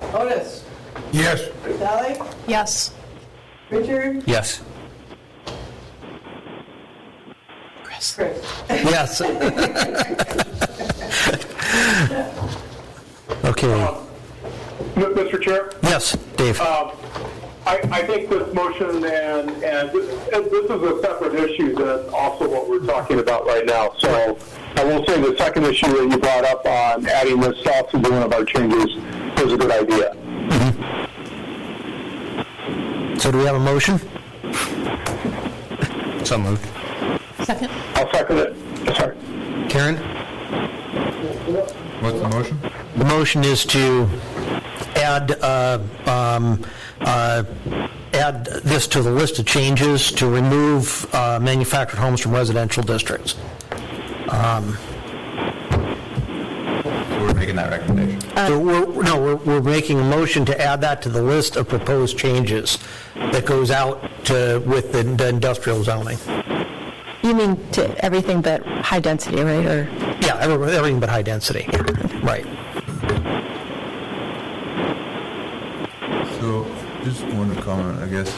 Otis? Yes. Sally? Yes. Richard? Yes. Chris? Yes. Okay. Mr. Chair? Yes, Dave. I think this motion and this is a separate issue than also what we're talking about right now. So I will say the second issue that you brought up on adding this also to one of our changes was a good idea. Mm-hmm. So do we have a motion? So moved. Second? I'll second it. Sorry. Karen? What's the motion? The motion is to add this to the list of changes to remove manufactured homes from residential districts. We're making that recommendation. So we're making a motion to add that to the list of proposed changes that goes out with the industrial zoning. You mean to everything but high density, right? Or yeah, everything but high density. Right. So, just one comment, I guess.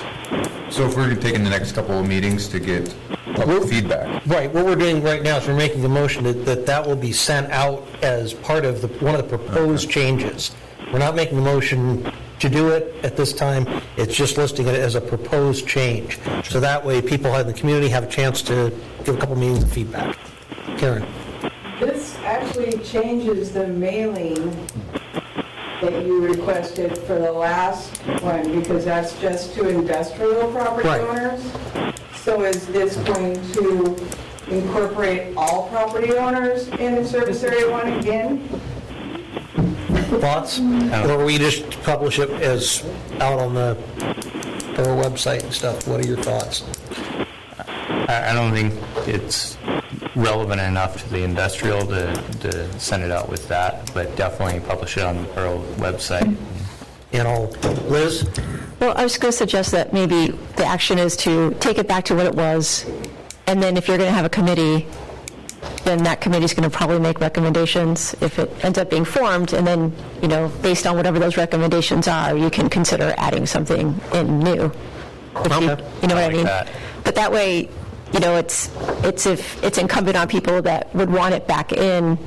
So if we're taking the next couple of meetings to get public feedback. Right, what we're doing right now is we're making a motion that will be sent out as part of one of the proposed changes. We're not making a motion to do it at this time, it's just listing it as a proposed change. So that way people in the community have a chance to give a couple meetings of feedback. Karen? This actually changes the mailing that you requested for the last one, because that's just to industrial property Right. owners. So is this going to incorporate all property owners in the service area one again? Thoughts? Or we just publish it as out on the borough website and stuff? What are your thoughts? I don't think it's relevant enough to the industrial to send it out with that, but definitely publish it on the borough website. And all, Liz? Well, I was going to suggest that maybe the action is to take it back to what it was, and then if you're going to have a committee, then that committee's going to probably make recommendations if it ends up being formed, and then, based on whatever those recommendations are, you can consider adding something in new. You know what I mean? But that way, it's incumbent on people that would want it back in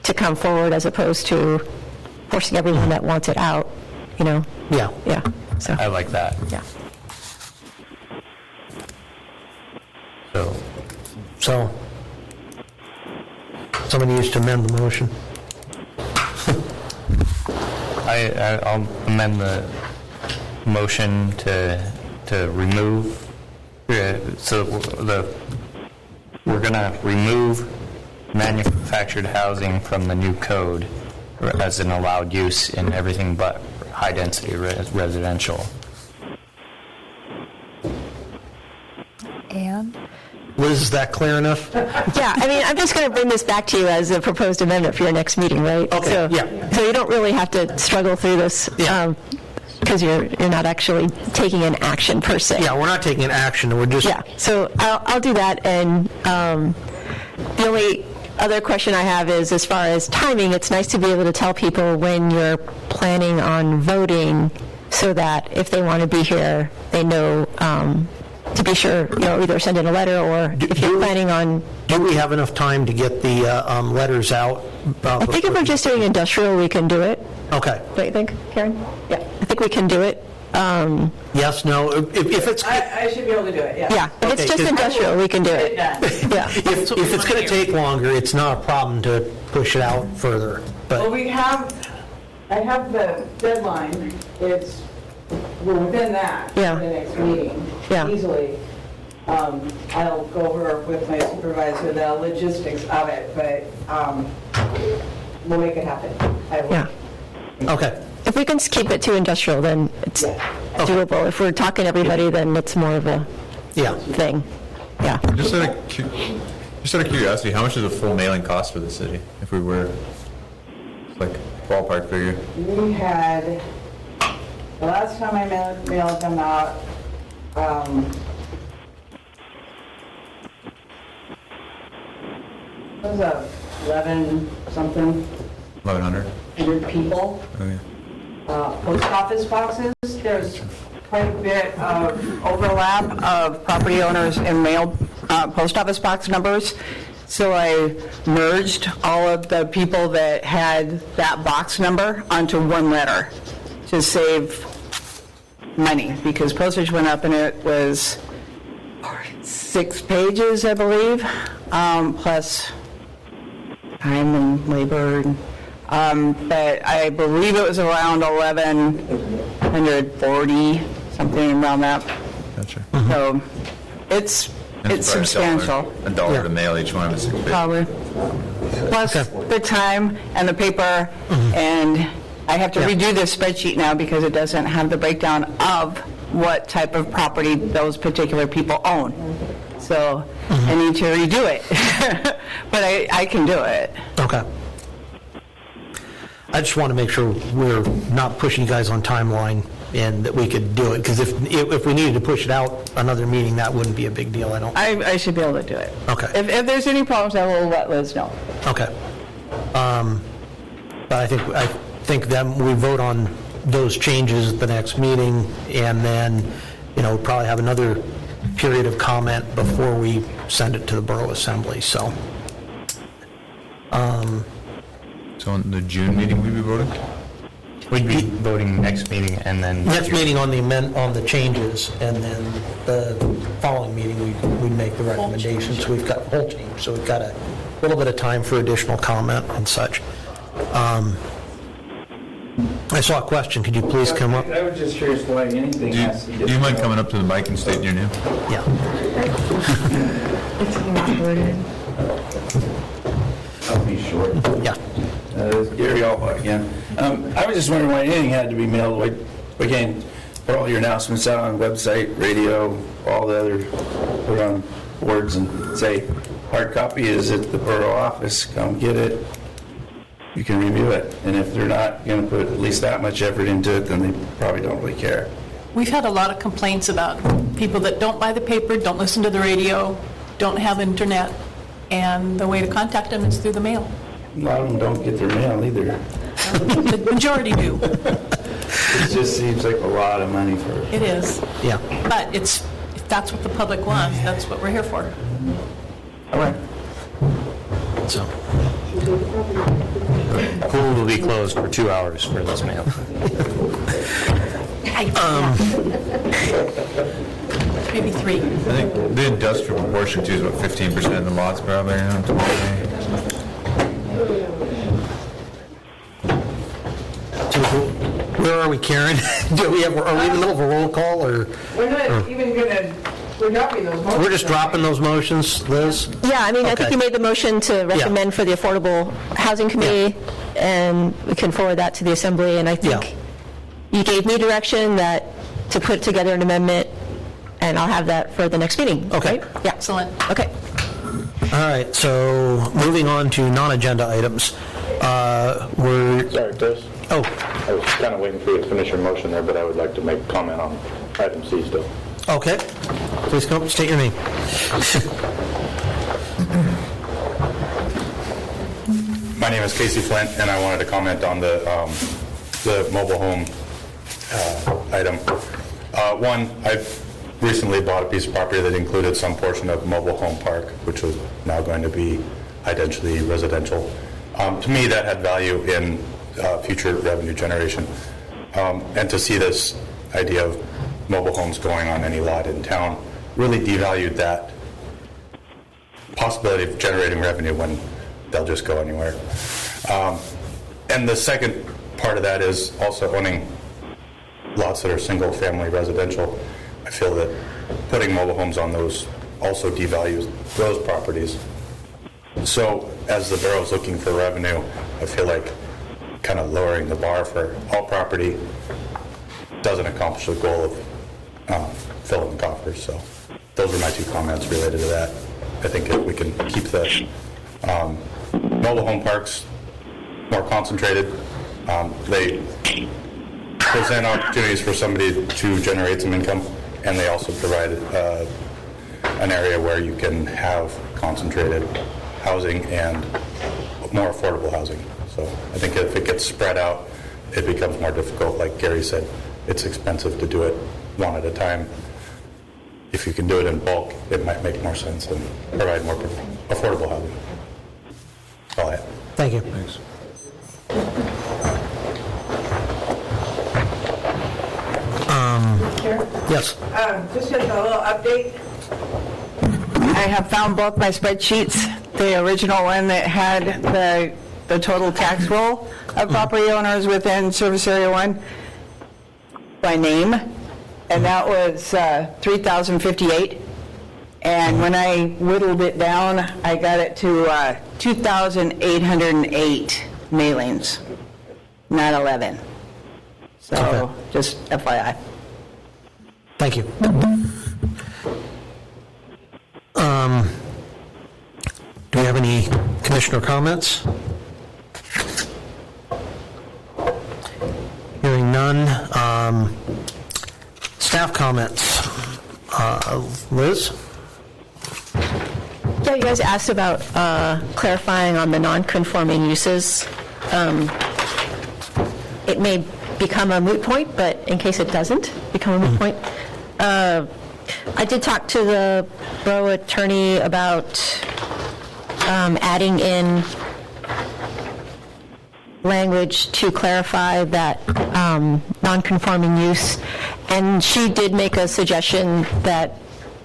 to come forward as opposed to forcing everyone that wants it out, Yeah. Yeah. So I like that. Yeah. So, somebody needs to amend the motion. I'll amend the motion to remove, so we're going to remove manufactured housing from the new code as an allowed use in everything but high-density residential. And? Liz, is that clear enough? Yeah, I'm just going to bring this back to you as a proposed amendment for your next meeting, right? Okay, So, yeah. So you don't really have to struggle through this because you're not actually taking an action per se. Yeah, we're not taking an action, we're just... Yeah, so I'll do that, and the only other question I have is, as far as timing, it's nice to be able to tell people when you're planning on voting so that if they want to be here, they know to be sure, either send in a letter or if you're planning on... Do we have enough time to get the letters out? I think if we're just doing industrial, we can do it. Okay. Don't you think, Karen? Yeah, I think we can do it. Yes, no, if it's... I should be able to do it, yeah. Yeah, if it's just industrial, we can do it. Yeah. If it's going to take longer, it's not a problem to push it out further, Well, but... I have the deadline, we're within that, for the next meeting, easily. I'll go over with my supervisor the logistics of it, but we'll make it happen. I will. Yeah. Okay. If we can keep it to industrial, then it's doable. If we're talking to everybody, then it's more of a thing. Yeah. Just out of curiosity, how much does a full mailing cost for the city if we were, like, ballpark figure? We had, the last time I mailed them out, it was 11 something, 1,100? 100 people. Okay. Post office boxes, there's quite a bit of overlap of property owners and mailed post office box numbers. So I merged all of the people that had that box number onto one letter to save money, because postage went up and it was 6 pages, I believe, plus time and labor. But I believe it was around 1,140, something around that. Gotcha. So it's substantial. $1 to mail each one of the 6 pages. Probably. Plus the time and the paper, and I have to redo this spreadsheet now because it doesn't have the breakdown of what type of property those particular people own. So I need to redo it, but I can do it. Okay. I just want to make sure we're not pushing you guys on timeline and that we could do it, because if we needed to push it out another meeting, that wouldn't be a big deal, I don't... I should be able to do it. Okay. If there's any problems, I will let Liz know. Okay. But I think then we vote on those changes at the next meeting, and then, probably have another period of comment before we send it to the Borough Assembly, so... So on the June meeting, we'd be voting? We'd be voting next meeting, and then... Next meeting on the changes, and then the following meeting, we'd make the recommendations. We've got the whole change, so we've got to little bit of time for additional comment and such. I saw a question. Could you please come up? I was just curious why anything has to Do you mind coming up to the mic and stating your name? Yeah. I'll be short. Yeah. It's Gary Alba again. I was just wondering why anything had to be mailed. Like, again, put all your announcements out on website, radio, all the other, put on boards and say, hard copy is at the borough office, come get it. You can review it. And if they're not going to put at least that much effort into it, then they probably don't really care. We've had a lot of complaints about people that don't buy the paper, don't listen to the radio, don't have internet, and the way to contact them is through the mail. A lot of them don't get their mail either. The majority do. It just seems like a lot of money for it. It is. Yeah. But if that's what the public wants, that's what we're here for. All right. So. Pool will be closed for 2 hours for this mail. Maybe 3. I think the industrial portion too is about 15% of the lots probably. Where are we, Karen? Are we in the middle of a roll call, or? We're not even going to, we're dropping those motions. We're just dropping those motions, Liz? Yeah, I mean, I think Okay. you made the motion to recommend for the Affordable Housing Committee, and we can forward that to the Assembly, and I think you gave me direction that to put together an amendment, and I'll have that for the next meeting. Okay. Right? Yeah. Excellent. Okay. All right, so moving on to non-agenda items. Sorry, Chris. Oh. I was kind of waiting for you to finish your motion there, but I would like to make a comment on item C still. Okay. Please come up and state your name. My name is Casey Flint, and I wanted to comment on the mobile home item. One, I've recently bought a piece of property that included some portion of mobile home park, which was now going to be identity residential. To me, that had value in future revenue generation. And to see this idea of mobile homes going on any lot in town really devalued that possibility of generating revenue when they'll just go anywhere. And the second part of that is also owning lots that are single-family residential. I feel that putting mobile homes on those also devalues those properties. So as the borough's looking for revenue, I feel like kind of lowering the bar for all property doesn't accomplish the goal of filling the coffers. So those are my two comments related to that. I think if we can keep the mobile home parks more concentrated, they present opportunities for somebody to generate some income, and they also provide an area where you can have concentrated housing and more affordable housing. So I think if it gets spread out, it becomes more difficult. Like Gary said, it's expensive to do it one at a time. If you can do it in bulk, it might make more sense and provide more affordable housing. That's all I have. Thank you. Thanks. Yes. Just as a little update, I have found both my spreadsheets, the original one that had the total tax roll of property owners within Service Area 1 by name, and that was 3,058. And when I whittled it down, I got it to 2,808 mailings, not 11. So Okay. just FYI. Thank you. Do we have any commissioner comments? Hearing none. Staff comments. Liz? Yeah, you guys asked about clarifying on the non-conforming uses. It may become a moot point, but in case it doesn't become a moot point, I did talk to the borough attorney about adding in language to clarify that non-conforming use, and she did make a suggestion that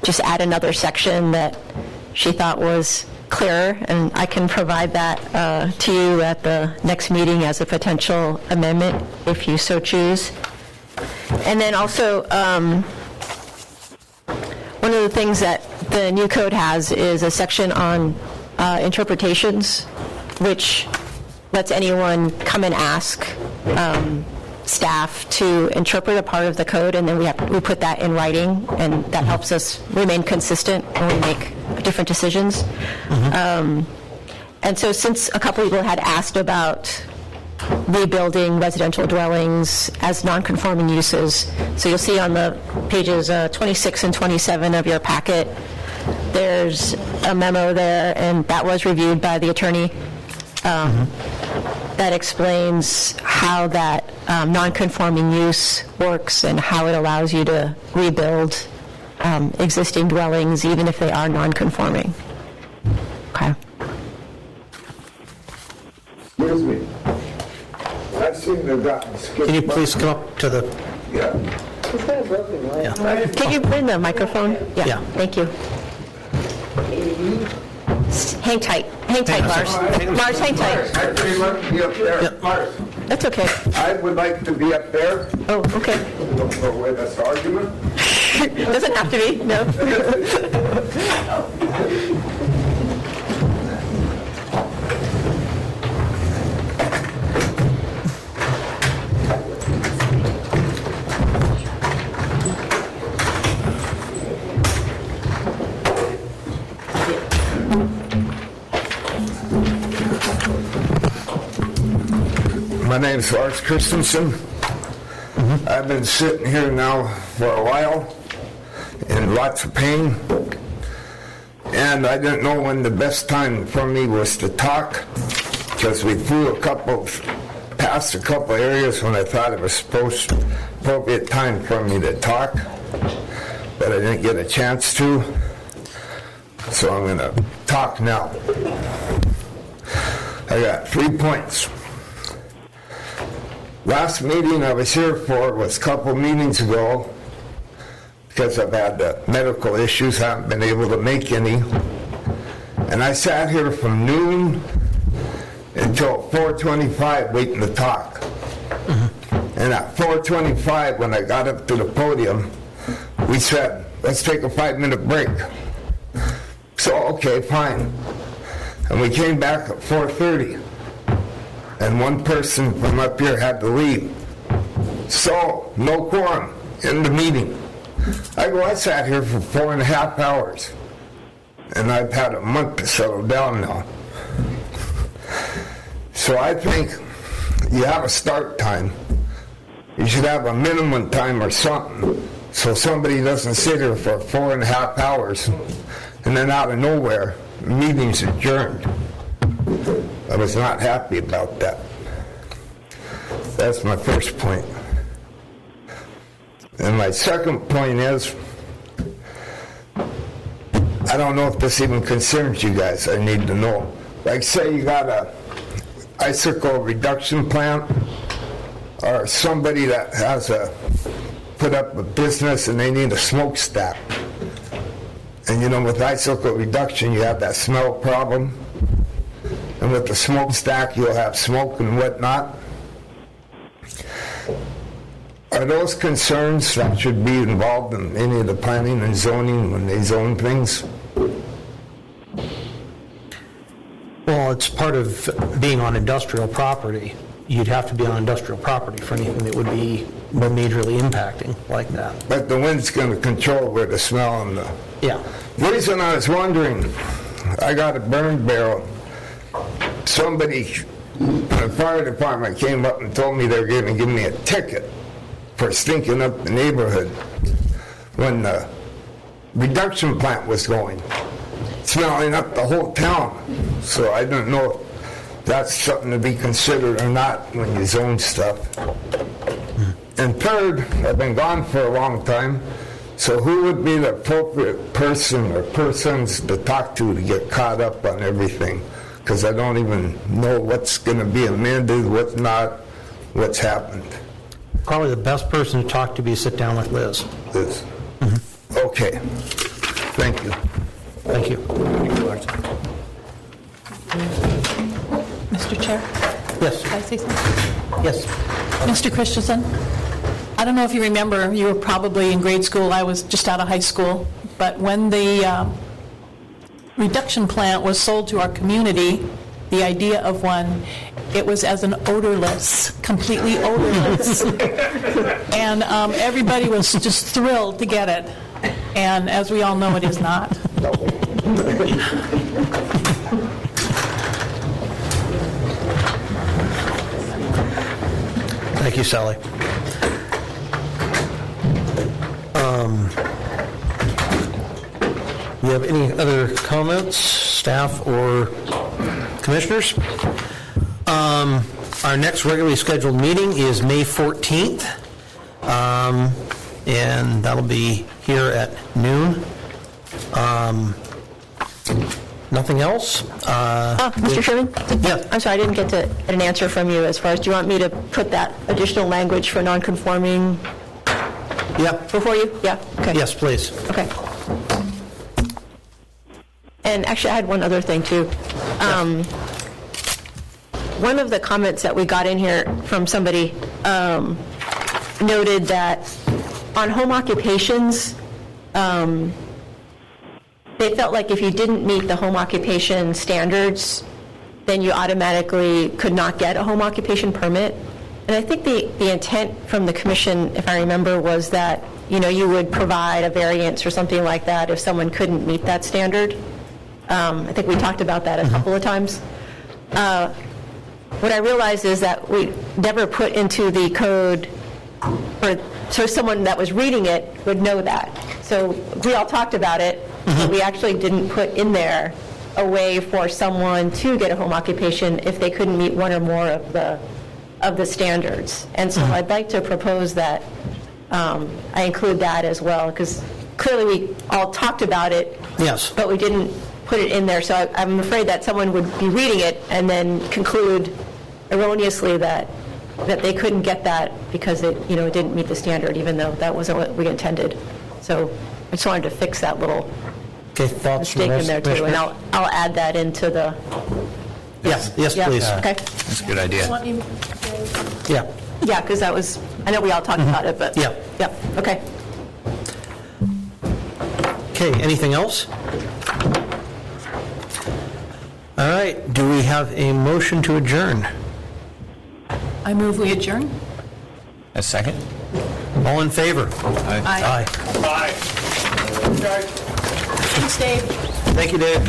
just add another section that she thought was clearer, and I can provide that to you at the next meeting as a potential amendment, if you so choose. And then also, one of the things that the new code has is a section on interpretations, which lets anyone come and ask staff to interpret a part of the code, and then we put that in writing, and that helps us remain consistent when we make different decisions. And so since a couple people had asked about rebuilding residential dwellings as non-conforming uses, so you'll see on the pages 26 and 27 of your packet, there's a memo there, and that was reviewed by the attorney. That explains how that non-conforming use works and how it allows you to rebuild existing dwellings even if they are non-conforming. Okay. Excuse me. I seem to have gotten skipped. Can you please come up to the... Yeah. It's got a broken leg. Yeah. Can you bring the microphone? Yeah. Thank you. Hang tight. Hang tight, Lars. Lars, hang tight. I pretty much be up there. Mars. That's okay. I would like to be up there. Oh, okay. Don't throw away this argument. Doesn't have to be, no. My name's Lars Christensen. I've been sitting here now for a while in lots of pain, and I didn't know when the best time for me was to talk, because we flew past a couple areas when I thought it was appropriate time for me to talk, but I didn't get a chance to, so I'm going to talk now. I got 3 points. Last meeting I was here for was a couple meetings ago, because I've had medical issues, I haven't been able to make any. And I sat here from noon until 4:25 waiting to talk. And at 4:25, when I got up to the podium, we said, let's take a 5-minute break. So, okay, fine. And we came back at 4:30. And one person from up here had to leave. So, no quorum in the meeting. I sat here for 4.5 hours, and I've had a month to settle down now. So I think you have a start time. You should have a minimum time or something, so somebody doesn't sit here for 4.5 hours, and then out of nowhere, the meeting's adjourned. I was not happy about that. That's my first point. And my second point is, I don't know if this even concerns you guys. I need to know. Like, say you got a icicle reduction plant, or somebody that has put up a business and they need a smokestack. And you know, with icicle reduction, you have that smell problem. And with the smokestack, you'll have smoke and whatnot. Are those concerns that should be involved in any of the planning and zoning when they zone things? Well, it's part of being on industrial property. You'd have to be on industrial property for anything that would be more majorly impacting like that. But the wind's going to control where the smell and the... Yeah. The reason I was wondering, I got a burn barrel. Somebody from the fire department came up and told me they were going to give me a ticket for stinking up the neighborhood when the reduction plant was going, smelling up the whole town. So I don't know if that's something to be considered or not when you zone stuff. And third, I've been gone for a long time, so who would be the appropriate person or persons to talk to get caught up on everything? Because I don't even know what's going to be amended, what's not, what's happened. Probably the best person to talk to be sit down with Liz. Liz. Okay. Thank you. Thank you. Mr. Chair? Yes. Can I say something? Yes. Mr. Christensen, I don't know if you remember, you were probably in grade school, I was just out of high school, but when the reduction plant was sold to our community, the idea of one, it was as an odorless, completely odorless. And everybody was just thrilled to get it. And as we all know, it is not. Thank you, Sally. Do you have any other comments, staff or commissioners? Our next regularly scheduled meeting is May 14th, and that'll be here at noon. Nothing else? Mr. Sherman? Yeah. I'm sorry, I didn't get an answer from you as far as, do you want me to put that additional language for non-conforming before you? Yeah, okay. Yes, please. Okay. And actually, I had one other thing, too. One of the comments that we got in here from somebody noted that on home occupations, they felt like if you didn't meet the home occupation standards, then you automatically could not get a home occupation permit. And I think the intent from the commission, if I remember, was that, you would provide a variance or something like that if someone couldn't meet that standard. I think we talked about that a couple of times. What I realized is that we never put into the code, so someone that was reading it would know that. So we all talked about it, but we actually didn't put in there a way for someone to get a home occupation if they couldn't meet one or more of the standards. And so I'd like to propose that I include that as well, because clearly we all talked about it, Yes. but we didn't put it in there. So I'm afraid that someone would be reading it and then conclude erroneously that they couldn't get that because it didn't meet the standard, even though that wasn't what we intended. So I just wanted to fix that little Thoughts from mistake in there too, and commissioners? I'll add that into the. Yes, Yeah, please. Okay. That's a good idea. Yeah. Yeah, because that was, I know we all talked about it, but. Yeah. Yeah, okay. Okay, anything else? All right, do we have a motion to adjourn? I move we adjourn. A second? All in favor? Aye. Aye. Thanks, Dave. Thank you, Dave.